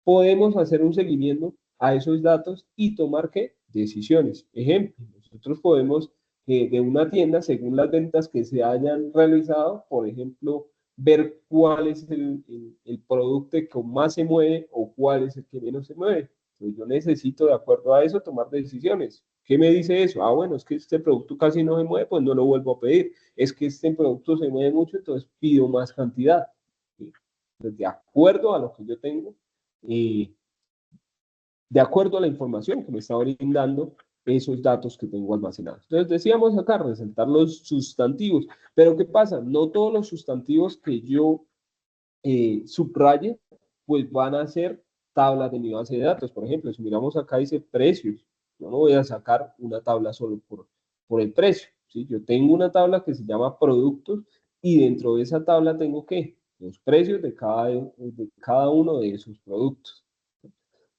podemos hacer un seguimiento a esos datos y tomar ¿qué? Decisiones. Ejemplo, nosotros podemos de una tienda, según las ventas que se hayan realizado, por ejemplo, ver cuál es el producto que más se mueve o cuál es el que menos se mueve. Entonces yo necesito, de acuerdo a eso, tomar decisiones. ¿Qué me dice eso? Ah, bueno, es que este producto casi no se mueve, pues no lo vuelvo a pedir. Es que este producto se mueve mucho, entonces pido más cantidad. Entonces, de acuerdo a lo que yo tengo, de acuerdo a la información que me está brindando esos datos que tengo almacenados. Entonces decíamos acá, resaltar los sustantivos, pero ¿qué pasa? No todos los sustantivos que yo subraye, pues van a ser tablas de mi base de datos. Por ejemplo, si miramos acá dice precios, yo no voy a sacar una tabla solo por el precio, ¿sí? Yo tengo una tabla que se llama productos y dentro de esa tabla tengo ¿qué? Los precios de cada uno de esos productos.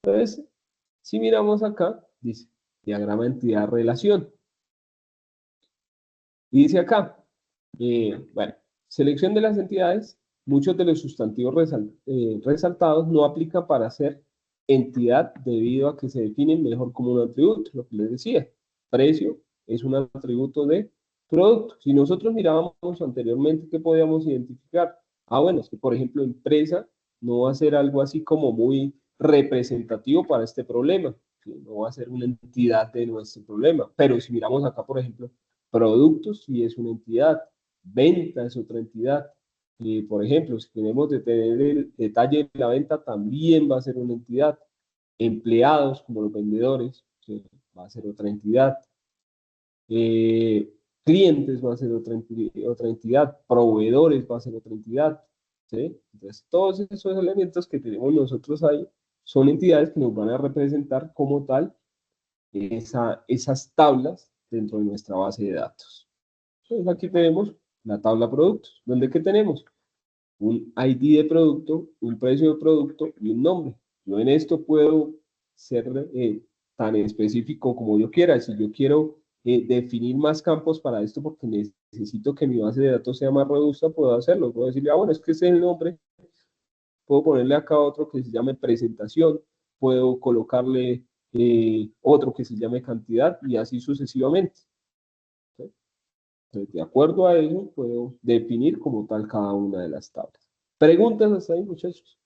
Entonces, si miramos acá, dice diagrama entidad-relación. Y dice acá, bueno, selección de las entidades, muchos de los sustantivos resaltados no aplican para ser entidad debido a que se definen mejor como un atributo, lo que les decía. Precio es un atributo de producto. Si nosotros mirábamos anteriormente, ¿qué podíamos identificar? Ah, bueno, es que por ejemplo, empresa no va a ser algo así como muy representativo para este problema, no va a ser una entidad de nuestro problema. Pero si miramos acá, por ejemplo, productos sí es una entidad, venta es otra entidad. Por ejemplo, si queremos tener el detalle de la venta, también va a ser una entidad. Empleados, como los vendedores, ¿sí? Va a ser otra entidad. Clientes va a ser otra entidad. Proveedores va a ser otra entidad. ¿Sí? Entonces, todos esos elementos que tenemos nosotros ahí son entidades que nos van a representar como tal esas tablas dentro de nuestra base de datos. Entonces aquí tenemos la tabla productos, donde ¿qué tenemos? Un ID de producto, un precio de producto y un nombre. Yo en esto puedo ser tan específico como yo quiera. Si yo quiero definir más campos para esto porque necesito que mi base de datos sea más robusta, puedo hacerlo. Puedo decirle, ah, bueno, es que ese es el nombre. Puedo ponerle acá otro que se llame presentación. Puedo colocarle otro que se llame cantidad y así sucesivamente. ¿Sí? Entonces, de acuerdo a eso, puedo definir como tal cada una de las tablas. ¿Preguntas hasta ahí, muchachos?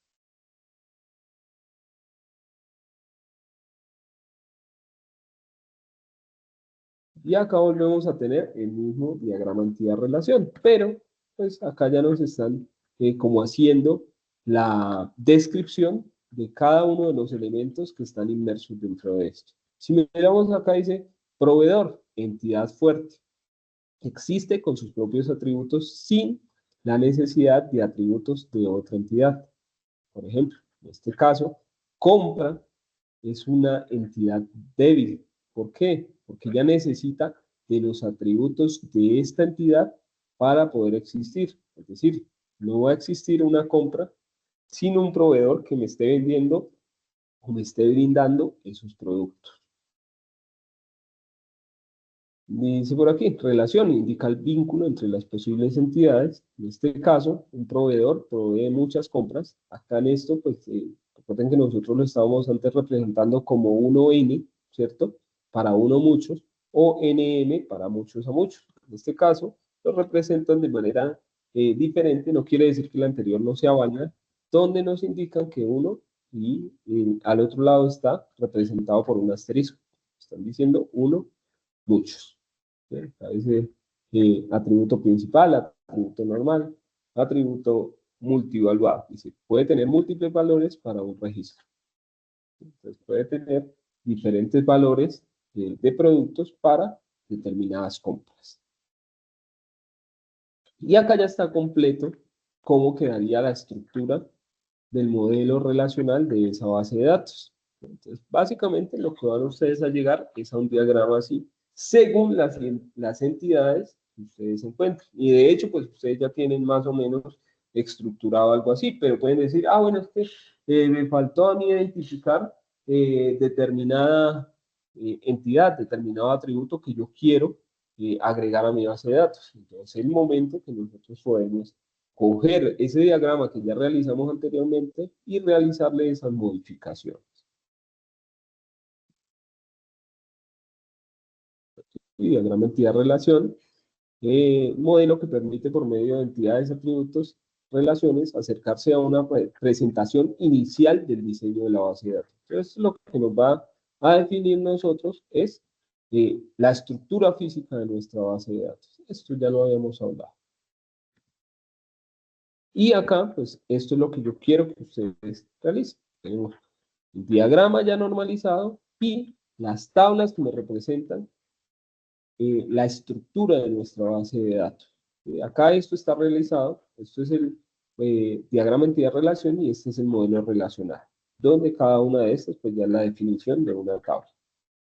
Y acá volvemos a tener el mismo diagrama entidad-relación, pero pues acá ya nos están como haciendo la descripción de cada uno de los elementos que están inmersos dentro de esto. Si miramos acá dice proveedor, entidad fuerte. Existe con sus propios atributos sin la necesidad de atributos de otra entidad. Por ejemplo, en este caso, compra es una entidad débil. ¿Por qué? Porque ya necesita de los atributos de esta entidad para poder existir. Es decir, no va a existir una compra sin un proveedor que me esté vendiendo o me esté brindando esos productos. Dice por aquí, relación, indica el vínculo entre las posibles entidades. En este caso, un proveedor provee muchas compras. Acá en esto, pues, recuerden que nosotros lo estábamos antes representando como 1N, ¿cierto? Para uno muchos, o NM para muchos a muchos. En este caso, lo representan de manera diferente, no quiere decir que la anterior no sea válida, donde nos indican que uno y al otro lado está representado por un asterisco. Están diciendo uno, muchos. ¿Sí? Acá dice atributo principal, atributo normal, atributo multivaluado. Dice, puede tener múltiples valores para un registro. Entonces puede tener diferentes valores de productos para determinadas compras. Y acá ya está completo cómo quedaría la estructura del modelo relacional de esa base de datos. Entonces, básicamente lo que van ustedes a llegar es a un diagrama así, según las entidades que ustedes encuentren. Y de hecho, pues ustedes ya tienen más o menos estructurado algo así, pero pueden decir, ah, bueno, es que me faltó a mí identificar determinada entidad, determinado atributo que yo quiero agregar a mi base de datos. Entonces, es el momento que nosotros podemos coger ese diagrama que ya realizamos anteriormente y realizarle esas modificaciones. Y diagrama entidad-relación, modelo que permite por medio de entidades, atributos, relaciones, acercarse a una presentación inicial del diseño de la base de datos. Entonces, lo que nos va a definir nosotros es la estructura física de nuestra base de datos. Esto ya lo habíamos hablado. Y acá, pues, esto es lo que yo quiero que ustedes realicen. Tenemos el diagrama ya normalizado y las tablas que me representan la estructura de nuestra base de datos. Acá esto está realizado, esto es el diagrama entidad-relación y este es el modelo relacional, donde cada una de estas, pues ya es la definición de una tabla.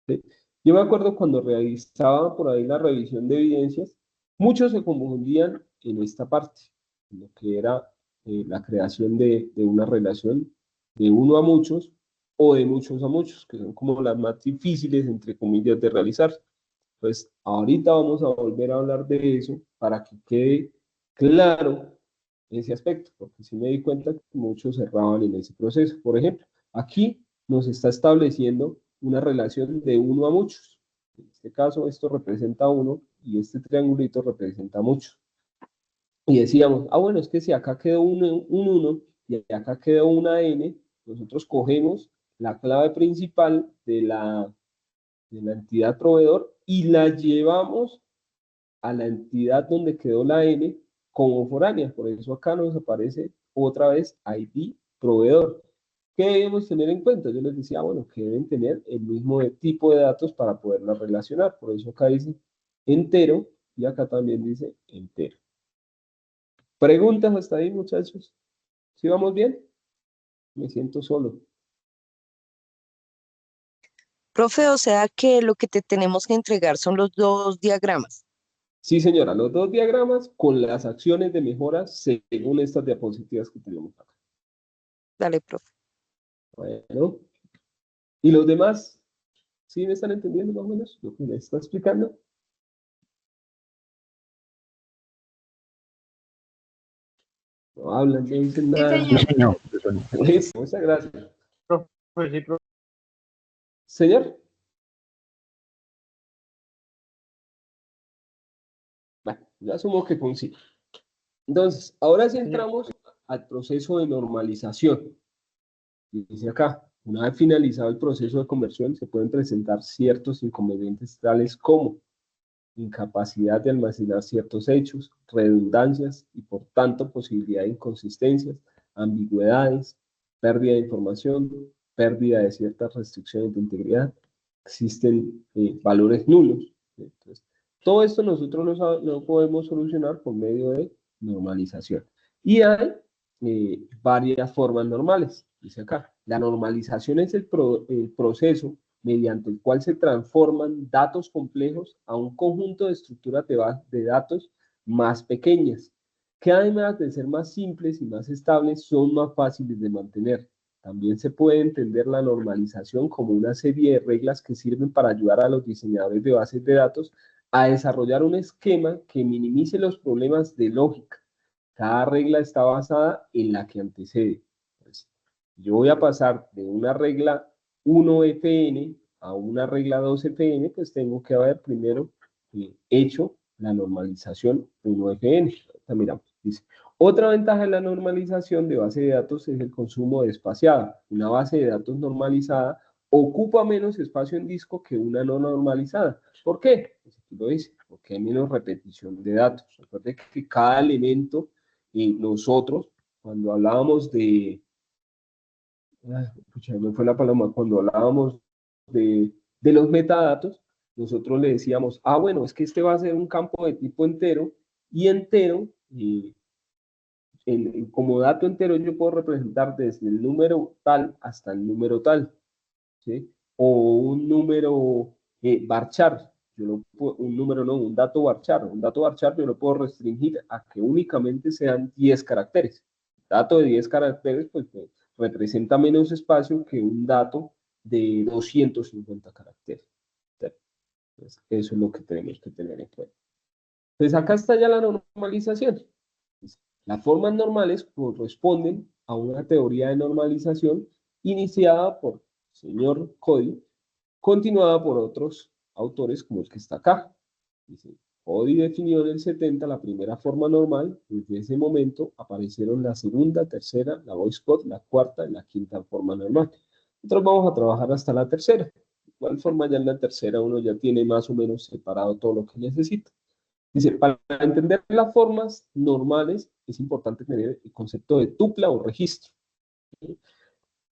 ¿Sí? Yo me acuerdo cuando realizaba por ahí la revisión de evidencias, muchos se confundían en esta parte, en lo que era la creación de una relación de uno a muchos o de muchos a muchos, que son como las más difíciles, entre comillas, de realizar. Pues ahorita vamos a volver a hablar de eso para que quede claro ese aspecto, porque sí me di cuenta que muchos cerraban en ese proceso. Por ejemplo, aquí nos está estableciendo una relación de uno a muchos. En este caso, esto representa uno y este triangulito representa muchos. Y decíamos, ah, bueno, es que si acá quedó un 1 y acá quedó una n, nosotros cogemos la clave principal de la entidad proveedor y la llevamos a la entidad donde quedó la N como foránea. Por eso acá nos aparece otra vez ID proveedor. ¿Qué debemos tener en cuenta? Yo les decía, bueno, que deben tener el mismo tipo de datos para poderla relacionar. Por eso acá dice entero y acá también dice entero. ¿Preguntas hasta ahí, muchachos? ¿Sí vamos bien? Me siento solo. Profe, o sea que lo que te tenemos que entregar son los dos diagramas. Sí, señora, los dos diagramas con las acciones de mejora según estas diapositivas que tenemos acá. Dale, profe. Bueno, ¿y los demás? ¿Sí me están entendiendo más o menos lo que les está explicando? No hablan, no dicen Sí, nada. señor. No, Listo, muchas gracias. pues sí, profe. Señor. Bueno, yo asumo que funciona. Entonces, ahora sí entramos al proceso de normalización. Dice acá, una vez finalizado el proceso de conversión, se pueden presentar ciertos inconvenientes tales como incapacidad de almacenar ciertos hechos, redundancias y por tanto posibilidad de inconsistencias, ambigüedades, pérdida de información, pérdida de ciertas restricciones de integridad, existen valores nulos. Entonces, todo esto nosotros lo podemos solucionar por medio de normalización. Y hay varias formas normales, dice acá. La normalización es el proceso mediante el cual se transforman datos complejos a un conjunto de estructuras de datos más pequeñas, que además de ser más simples y más estables, son más fáciles de mantener. También se puede entender la normalización como una serie de reglas que sirven para ayudar a los diseñadores de bases de datos a desarrollar un esquema que minimice los problemas de lógica. Cada regla está basada en la que antecede. Pues, yo voy a pasar de una regla 1FN a una regla 2FN, pues tengo que haber primero hecho la normalización 1FN. Ahorita miramos. Dice, Otra ventaja de la normalización de base de datos es el consumo despaciado. Una base de datos normalizada ocupa menos espacio en disco que una no normalizada. ¿Por qué? Pues aquí lo dice, porque hay menos repetición de datos. Recuerde que cada elemento, nosotros, cuando hablábamos de, pucha, me fue la paloma, cuando hablábamos de los metadatos, nosotros le decíamos, bueno, es que este va a ser un campo de tipo entero, y entero, como dato entero yo puedo representar desde el número tal hasta el número tal, ¿sí? O un número varchar, un número no, un dato varchar yo lo puedo restringir a que únicamente sean 10 caracteres. Dato de 10 caracteres pues representa menos espacio que un dato de 250 caracteres. Entonces, eso es lo que tenemos que tener en cuenta. Entonces acá está ya la normalización. Las formas normales corresponden a una teoría de normalización iniciada por el señor Cody, continuada por otros autores como el que está acá. Dice, Cody definió en el 70 la primera forma normal, desde ese momento aparecieron la segunda, tercera, la Boycott, la cuarta y la quinta forma normal. Nosotros vamos a trabajar hasta la tercera. De igual forma ya en la tercera uno ya tiene más o menos separado todo lo que necesita. Dice, para entender las formas normales es importante tener el concepto de tupla o registro.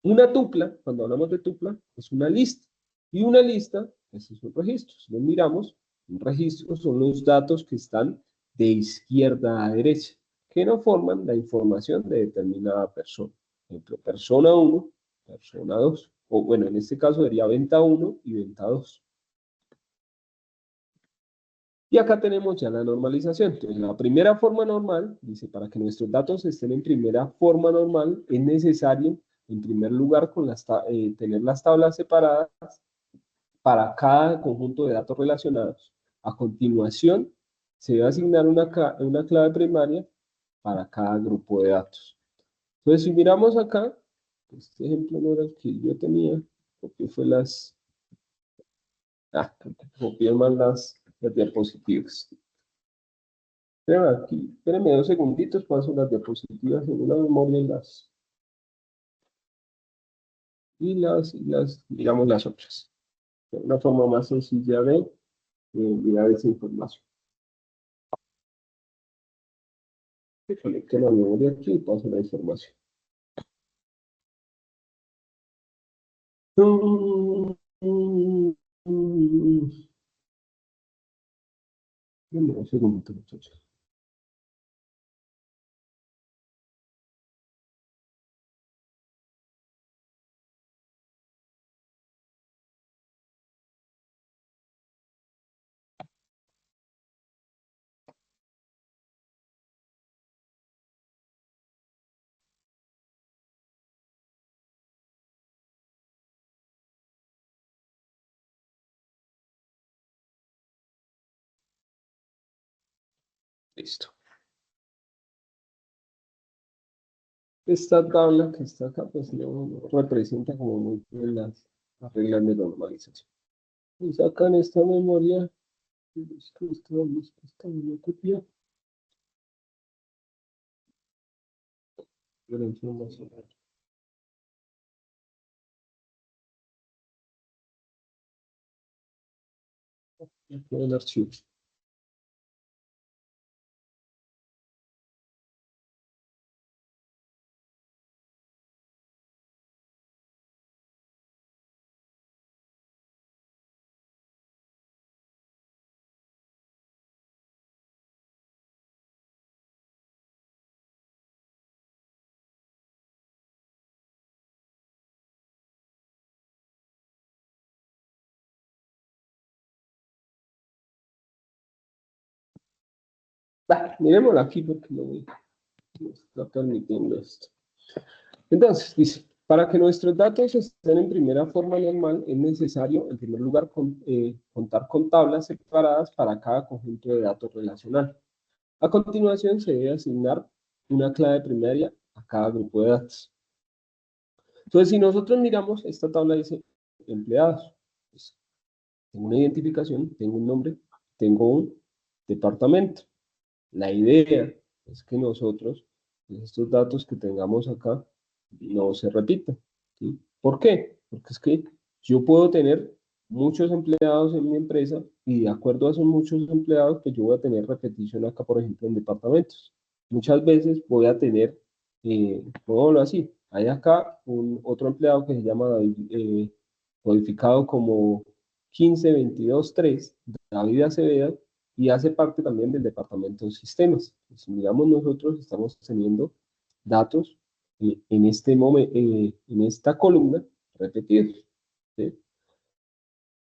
Una tupla, cuando hablamos de tupla, es una lista. Y una lista, ese es un registro. Si lo miramos, un registro son los datos que están de izquierda a derecha, que no forman la información de determinada persona. Por ejemplo, persona 1, persona 2. O bueno, en este caso sería venta 1 y venta 2. Y acá tenemos ya la normalización. Entonces, la primera forma normal, dice, para que nuestros datos estén en primera forma normal, es necesario, en primer lugar, tener las tablas separadas para cada conjunto de datos relacionados. A continuación, se debe asignar una clave primaria para cada grupo de datos. Entonces, si miramos acá, este ejemplo no era el que yo tenía, copié fue copié mal las diapositivas. Aquí, espérenme 2 segunditos, paso las diapositivas en una memoria digamos, las otras. De una forma más sencilla de mirar esa información. Conecto la memoria aquí y paso la información. Dame un segundito, muchachos. Listo. Esta tabla que está acá, pues no representa como muy bien las reglas de normalización. Pues acá en esta memoria, esta copia de la información. Aquí el archivo. Miremoslo aquí porque no está permitiendo esto. Entonces, dice, para que nuestros datos estén en primera forma normal, es necesario, en primer lugar, contar con tablas separadas para cada conjunto de datos relacional. A continuación, se debe asignar una clave primaria a cada grupo de datos. Entonces, si nosotros miramos, esta tabla dice empleados. Pues, tengo una identificación, tengo un nombre, tengo un departamento. La idea es que nosotros estos datos que tengamos acá no se repitan, ¿sí? ¿Por qué? Porque es que yo puedo tener muchos empleados en mi empresa y de acuerdo a esos muchos empleados, pues yo voy a tener repetición acá, por ejemplo, en departamentos. Muchas veces voy a tener, pongámoslo así, hay acá otro empleado que se llama David, codificado como 1522-3, David Acevedo, y hace parte también del departamento de sistemas. Si miramos nosotros, estamos teniendo datos en este momento, en esta columna repetidos, ¿sí?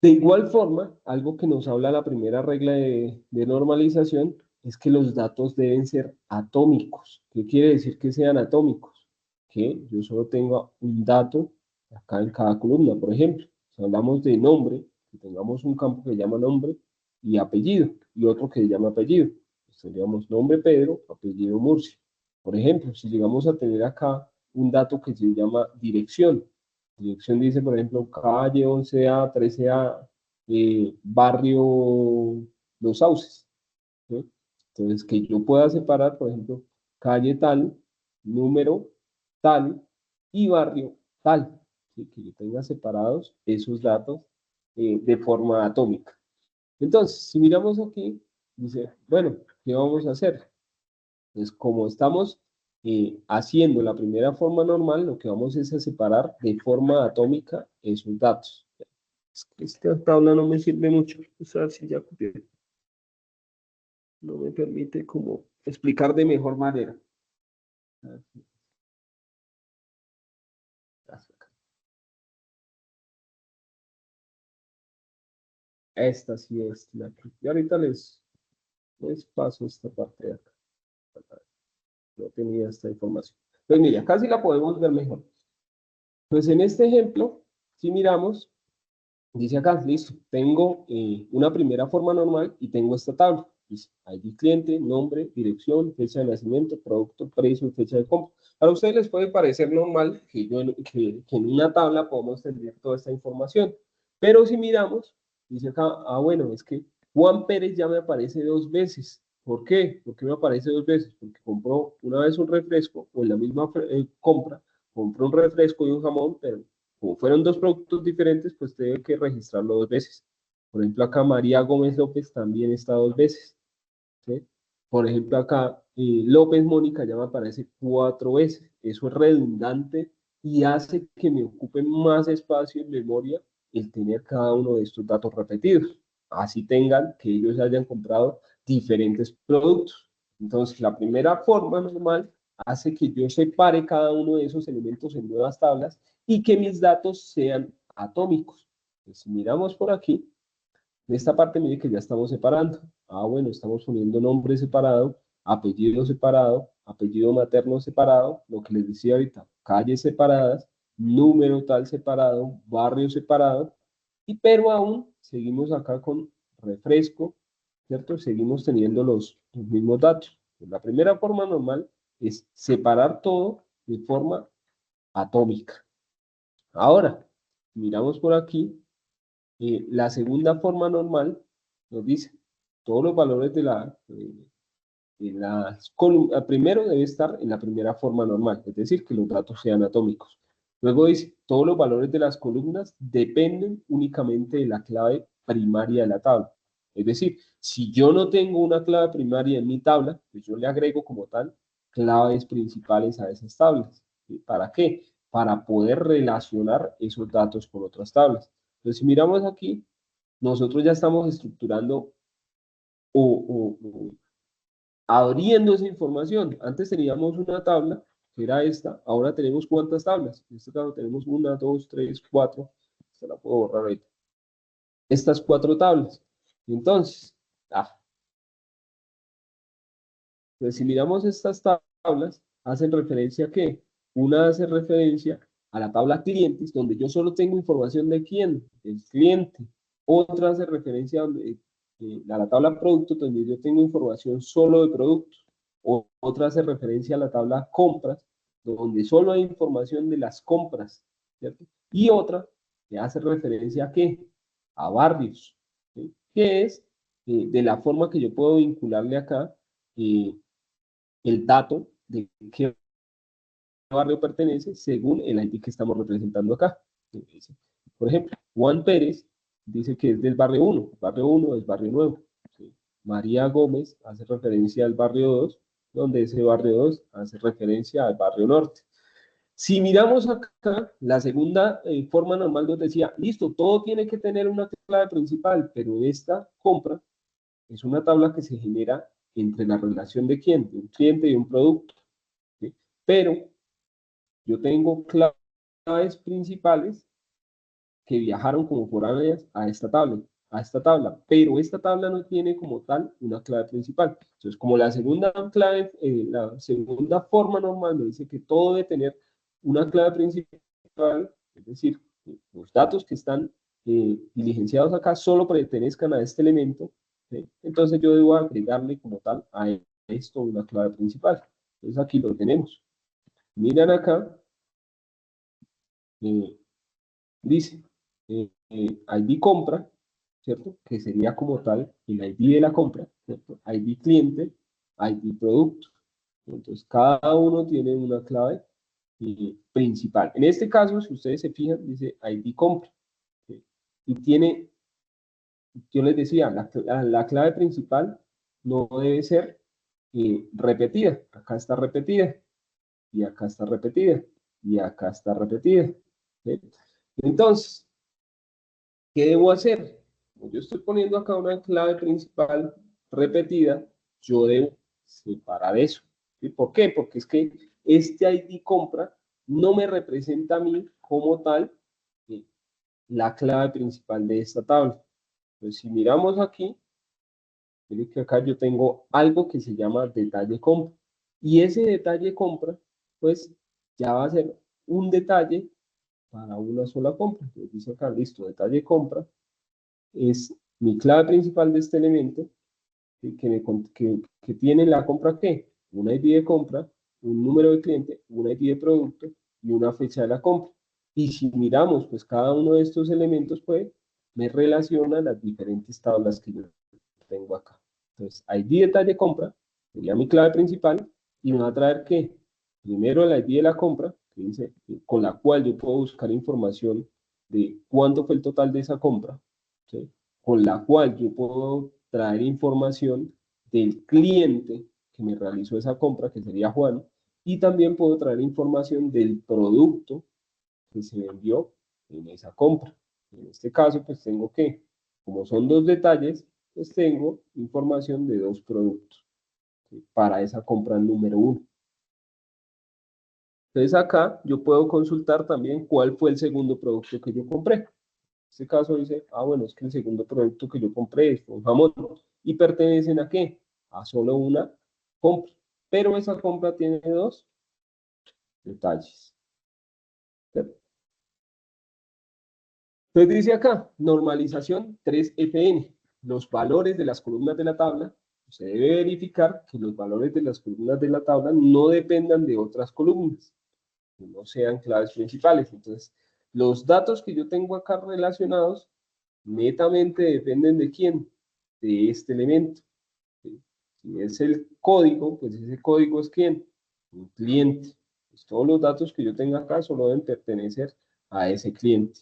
De igual forma, algo que nos habla la primera regla de normalización es que los datos deben ser atómicos. ¿Qué quiere decir que sean atómicos? Que yo solo tenga un dato acá en cada columna. Por ejemplo, si hablamos de nombre, que tengamos un campo que llama nombre y apellido, y otro que se llama apellido. Pues tendríamos nombre Pedro, apellido Murcia. Por ejemplo, si llegamos a tener acá un dato que se llama dirección, dirección dice, por ejemplo, calle 11A, 13A, barrio Los Sauces, ¿sí? Entonces, que yo pueda separar, por ejemplo, calle tal, número tal y barrio tal, ¿sí? Que yo tenga separados esos datos de forma atómica. Entonces, si miramos aquí, dice, bueno, ¿qué vamos a hacer? Entonces, como estamos haciendo la primera forma normal, lo que vamos es a separar de forma atómica esos datos. Es que esta tabla no me sirve mucho. Vamos a ver si ya copié. No me permite como explicar de mejor manera. Esta sí es la que... Y ahorita les paso esta parte de acá. No tenía esta información. Pues mira, casi la podemos ver mejor. Pues en este ejemplo, si miramos, dice acá, listo, tengo una primera forma normal y tengo esta tabla. Dice, ID cliente, nombre, dirección, fecha de nacimiento, producto, precio y fecha de compra. A ustedes les puede parecer normal que en una tabla podamos tener toda esta información. Pero si miramos, dice acá, bueno, es que Juan Pérez ya me aparece dos veces. ¿Por qué? ¿Por qué me aparece dos veces? Porque compró una vez un refresco o en la misma compra, compró un refresco y un jamón, pero como fueron dos productos diferentes, pues tengo que registrarlo dos veces. Por ejemplo, acá María Gómez López también está dos veces, ¿sí? Por ejemplo, acá López Mónica ya me aparece cuatro veces. Eso es redundante y hace que me ocupe más espacio en memoria el tener cada uno de estos datos repetidos. Así tengan que ellos hayan comprado diferentes productos. Entonces, la primera forma normal hace que yo separe cada uno de esos elementos en nuevas tablas y que mis datos sean atómicos. Entonces, si miramos por aquí, en esta parte mire que ya estamos separando. Bueno, estamos poniendo nombre separado, apellido separado, apellido materno separado, lo que les decía ahorita, calles separadas, número tal separado, barrio separado, pero aún seguimos acá con refresco, ¿cierto? Seguimos teniendo los mismos datos. La primera forma normal es separar todo de forma atómica. Ahora, miramos por aquí, la segunda forma normal nos dice todos los valores de las columnas. Primero debe estar en la primera forma normal, es decir, que los datos sean atómicos. Luego dice todos los valores de las columnas dependen únicamente de la clave primaria de la tabla. Es decir, si yo no tengo una clave primaria en mi tabla, pues yo le agrego como tal claves principales a esas tablas. ¿Para qué? Para poder relacionar esos datos con otras tablas. Entonces, si miramos aquí, nosotros ya estamos estructurando o abriendo esa información. Antes teníamos una tabla, que era esta, ahora tenemos ¿cuántas tablas? En este caso tenemos una, dos, tres, cuatro, esta la puedo borrar ahorita. Estas cuatro tablas. Entonces, pues si miramos estas tablas, hacen referencia a qué? Una hace referencia a la tabla clientes, donde yo solo tengo información de quién, del cliente. Otra hace referencia a la tabla productos, donde yo tengo información solo de productos. Otra hace referencia a la tabla compras, donde solo hay información de las compras, ¿cierto? Y otra que hace referencia a qué? A barrios, ¿sí? Que es de la forma que yo puedo vincularle acá el dato de qué barrio pertenece según el ID que estamos representando acá. Por ejemplo, Juan Pérez dice que es del barrio 1. Barrio 1 es barrio nuevo. ¿Sí? María Gómez hace referencia al barrio 2, donde ese barrio 2 hace referencia al barrio norte. Si miramos acá, la segunda forma normal nos decía, listo, todo tiene que tener una clave principal, pero esta compra es una tabla que se genera entre la relación de quién, de un cliente y un producto. ¿Sí? Pero yo tengo claves principales que viajaron como foráneas a esta tabla, pero esta tabla no tiene como tal una clave principal. Entonces, como la segunda clave, la segunda forma normal me dice que todo debe tener una clave principal, es decir, los datos que están diligenciados acá solo pertenezcan a este elemento, ¿sí? Entonces yo debo agregarle como tal a esto una clave principal. Entonces aquí lo tenemos. Miran acá, eh, dice ID compra, ¿cierto? Que sería como tal el ID de la compra, ¿cierto? ID cliente, ID producto. Entonces, cada uno tiene una clave principal. En este caso, si ustedes se fijan, dice ID compra. ¿Sí? Y tiene, yo les decía, la clave principal no debe ser repetida. Acá está repetida, y acá está repetida, y acá está repetida. ¿Sí? Entonces, ¿qué debo hacer? Yo estoy poniendo acá una clave principal repetida, yo debo separar eso. ¿Sí? ¿Por qué? Porque es que este ID compra no me representa a mí como tal eh, la clave principal de esta tabla. Entonces, si miramos aquí, miren que acá yo tengo algo que se llama detalle compra. Y ese detalle compra, pues ya va a ser un detalle para una sola compra. Entonces dice acá, listo, detalle compra es mi clave principal de este elemento que tiene la compra ¿qué? Un ID de compra, un número de cliente, un ID de producto y una fecha de la compra. Y si miramos, pues cada uno de estos elementos, pues, me relaciona las diferentes tablas que yo tengo acá. Entonces, ID detalle compra sería mi clave principal y me va a traer ¿qué? Primero el ID de la compra, que dice, con la cual yo puedo buscar información de cuánto fue el total de esa compra, ¿sí? Con la cual yo puedo traer información del cliente que me realizó esa compra, que sería Juan, y también puedo traer información del producto que se vendió en esa compra. En este caso, pues tengo que, como son dos detalles, pues tengo información de dos productos, ¿sí? Para esa compra número 1. Entonces acá yo puedo consultar también cuál fue el segundo producto que yo compré. En este caso dice, bueno, es que el segundo producto que yo compré es un jamón. ¿Y pertenecen a qué? A solo una compra. Pero esa compra tiene dos detalles. ¿Cierto? Entonces dice acá, normalización 3FN. Los valores de las columnas de la tabla, se debe verificar que los valores de las columnas de la tabla no dependan de otras columnas, que no sean claves principales. Entonces, los datos que yo tengo acá relacionados netamente dependen de quién, de este elemento. ¿Sí? Si es el código, pues ese código es quién, un cliente. Pues todos los datos que yo tenga acá solo deben pertenecer a ese cliente.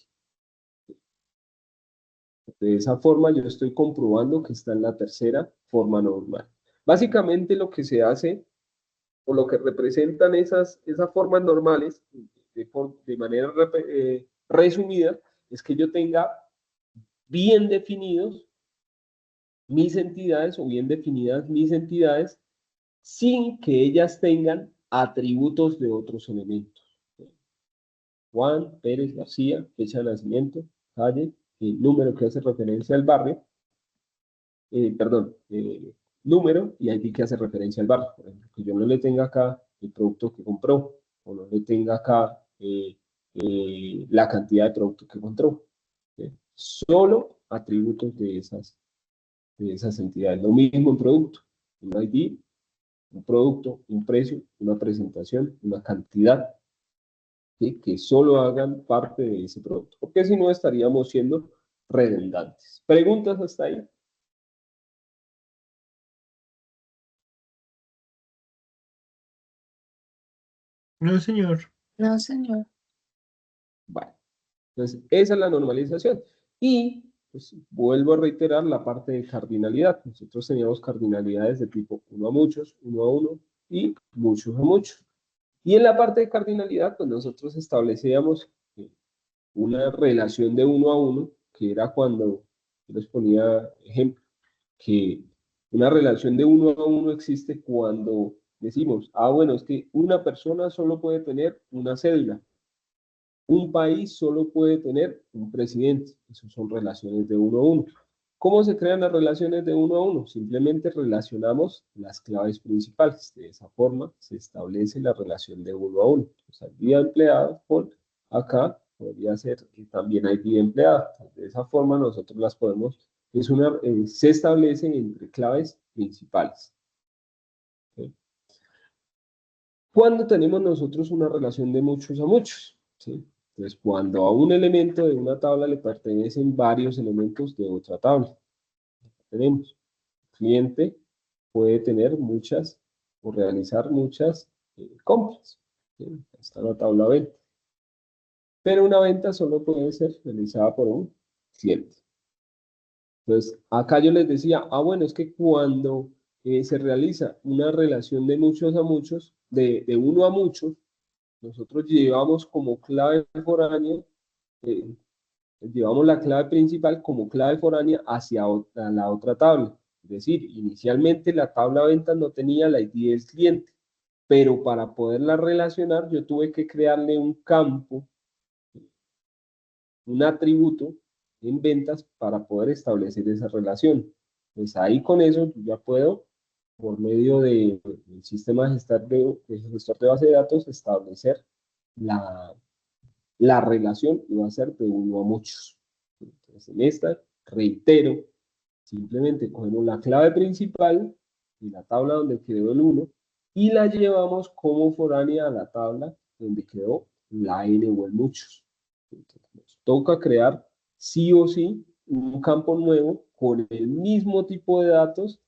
De esa forma yo estoy comprobando que está en la tercera forma normal. Básicamente lo que se hace, o lo que representan esas formas normales, de manera resumida, es que yo tenga bien definidos mis entidades o bien definidas mis entidades sin que ellas tengan atributos de otros elementos. Juan Pérez García, fecha de nacimiento, calle, el número que hace referencia al barrio, perdón, número y ID que hace referencia al barrio. Por ejemplo, que yo no le tenga acá el producto que compró o no le tenga acá la cantidad de producto que compró. ¿Sí? Solo atributos de esas entidades. Lo mismo en producto. Un ID, un producto, un precio, una presentación, una cantidad, ¿sí? Que solo hagan parte de ese producto. Porque si no estaríamos siendo redundantes. ¿Preguntas hasta ahí? No, señor. No, señor. Vale. Entonces, esa es la normalización. Y pues, vuelvo a reiterar la parte de cardinalidad. Nosotros teníamos cardinalidades de tipo uno a muchos, uno a uno y muchos a muchos. Y en la parte de cardinalidad, pues nosotros establecíamos una relación de uno a uno, que era cuando, yo les ponía ejemplo, que una relación de uno a uno existe cuando decimos, bueno, es que una persona solo puede tener una cédula, un país solo puede tener un presidente. Esas son relaciones de uno a uno. ¿Cómo se crean las relaciones de uno a uno? Simplemente relacionamos las claves principales. De esa forma se establece la relación de uno a uno. O sea, ID empleado por acá podría ser también ID empleado. De esa forma nosotros las podemos, se establecen entre claves principales. ¿Sí? Cuando tenemos nosotros una relación de muchos a muchos, ¿sí? Entonces, cuando a un elemento de una tabla le pertenecen varios elementos de otra tabla, tenemos cliente puede tener muchas o realizar muchas compras. ¿Sí? Está la tabla venta. Pero una venta solo puede ser realizada por un cliente. Entonces, acá yo les decía, bueno, es que cuando se realiza una relación de muchos a muchos, de uno a muchos, nosotros llevamos como clave foránea, eh, llevamos la clave principal como clave foránea hacia la otra tabla. Es decir, inicialmente la tabla de ventas no tenía la ID del cliente, pero para poderla relacionar yo tuve que crearle un campo, un atributo en ventas para poder establecer esa relación. Pues ahí con eso yo ya puedo, por medio del sistema gestor de base de datos, establecer la relación y va a ser de uno a muchos. Entonces, en esta, reitero, simplemente cogemos la clave principal y la tabla donde quedó el 1 y la llevamos como foránea a la tabla donde quedó la n o el muchos. Entonces, nos toca crear sí o sí un campo nuevo con el mismo tipo de datos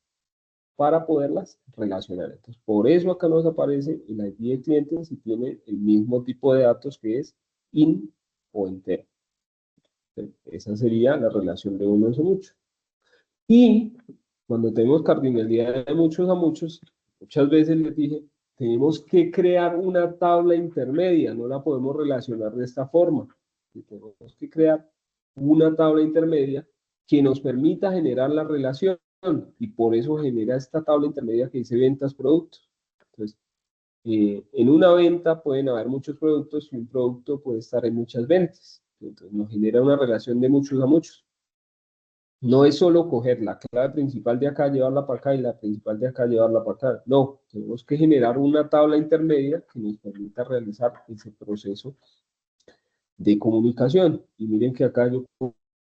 para poderlas relacionar. Entonces, por eso acá nos aparece el ID de cliente si tiene el mismo tipo de datos que es in o entero. Esa sería la relación de unos a muchos. Y cuando tenemos cardinalidad de muchos a muchos, muchas veces les dije, tenemos que crear una tabla intermedia, no la podemos relacionar de esta forma. Tenemos que crear una tabla intermedia que nos permita generar la relación y por eso genera esta tabla intermedia que dice ventas productos. Entonces, en una venta pueden haber muchos productos y un producto puede estar en muchas ventas. Entonces nos genera una relación de muchos a muchos. No es solo coger la clave principal de acá, llevarla para acá y la principal de acá, llevarla para acá. No, tenemos que generar una tabla intermedia que nos permita realizar ese proceso de comunicación. Y miren que acá yo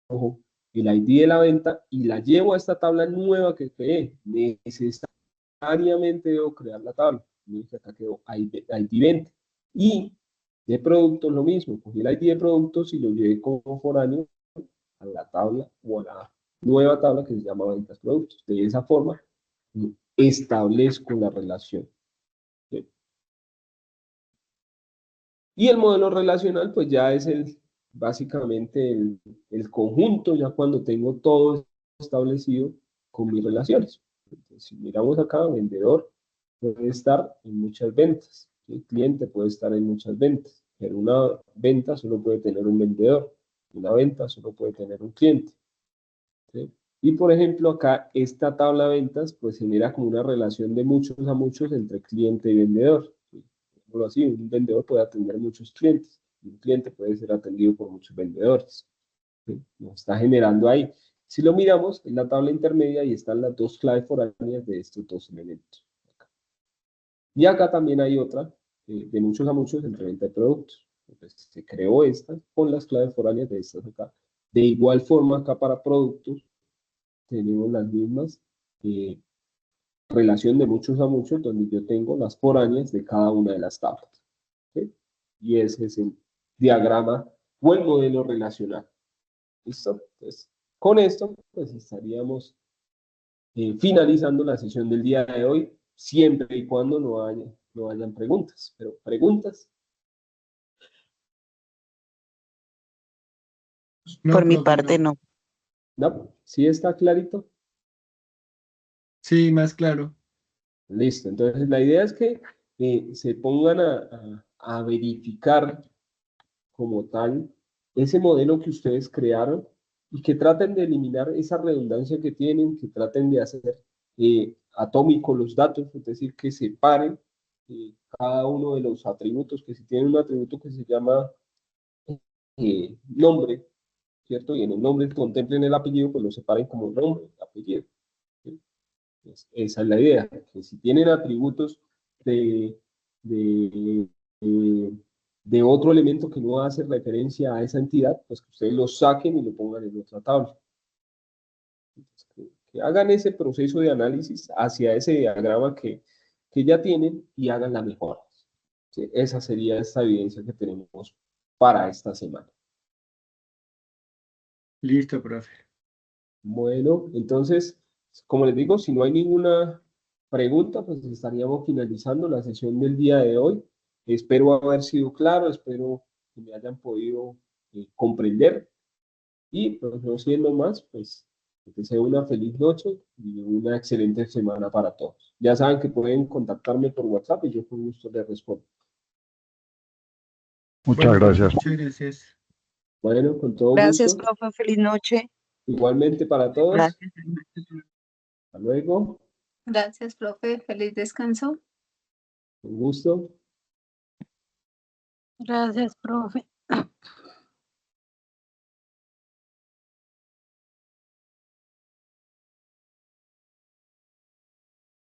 cojo el ID de la venta y la llevo a esta tabla nueva que creé. Necesariamente debo crear la tabla. Miren que acá quedó ID venta. Y de productos lo mismo. Cogí el ID de productos y lo llevé como foráneo a la tabla o a la nueva tabla que se llama ventas productos. De esa forma, establezco la relación. ¿Sí? Y el modelo relacional, pues ya es básicamente el conjunto, ya cuando tengo todo establecido con mis relaciones. Entonces, si miramos acá, vendedor puede estar en muchas ventas, el cliente puede estar en muchas ventas, pero una venta solo puede tener un vendedor, una venta solo puede tener un cliente. ¿Sí? Y por ejemplo, acá esta tabla de ventas pues genera como una relación de muchos a muchos entre cliente y vendedor. ¿Sí? Por así, un vendedor puede atender muchos clientes y un cliente puede ser atendido por muchos vendedores. ¿Sí? Nos está generando ahí. Si lo miramos, en la tabla intermedia y están las dos claves foráneas de estos dos elementos. Y acá también hay otra de muchos a muchos entre venta de productos. Entonces se creó esta con las claves foráneas de estas acá. De igual forma acá para productos tenemos las mismas relación de muchos a muchos, donde yo tengo las foráneas de cada una de las tablas. ¿Sí? Y ese es el diagrama o el modelo relacional. ¿Listo? Entonces, con esto, pues estaríamos finalizando la sesión del día de hoy, siempre y cuando no no hayan preguntas, pero preguntas. No, Por mi profe, parte, no. no. ¿No? ¿Sí está clarito? Sí, más claro. Listo. Entonces, la idea es que se pongan a verificar como tal ese modelo que ustedes crearon y que traten de eliminar esa redundancia que tienen, que traten de hacer atómicos los datos, es decir, que separen cada uno de los atributos, que si tienen un atributo que se llama nombre, ¿cierto? Y en el nombre contemplen el apellido, pues lo separen como nombre, apellido. ¿Sí? Esa es la idea, que si tienen atributos de, de, de, de otro elemento que no hace referencia a esa entidad, pues que ustedes lo saquen y lo pongan en otra tabla. Entonces, que hagan ese proceso de análisis hacia ese diagrama que ya tienen y hagan la mejora. ¿Sí? Esa sería esta evidencia que tenemos para esta semana. Listo, profe. Bueno, entonces, como les digo, si no hay ninguna pregunta, pues estaríamos finalizando la sesión del día de hoy. Espero haber sido claro, espero que me hayan podido comprender y pues no siendo más, pues que deseo una feliz noche y una excelente semana para todos. Ya saben que pueden contactarme por WhatsApp y yo con gusto les respondo. Muchas Bueno, profe, gracias. muchas gracias. Bueno, con todo Gracias, gusto. profe. Feliz noche. Igualmente para todos. Gracias. Hasta luego. Gracias, profe. Feliz descanso. Con gusto. Gracias, profe.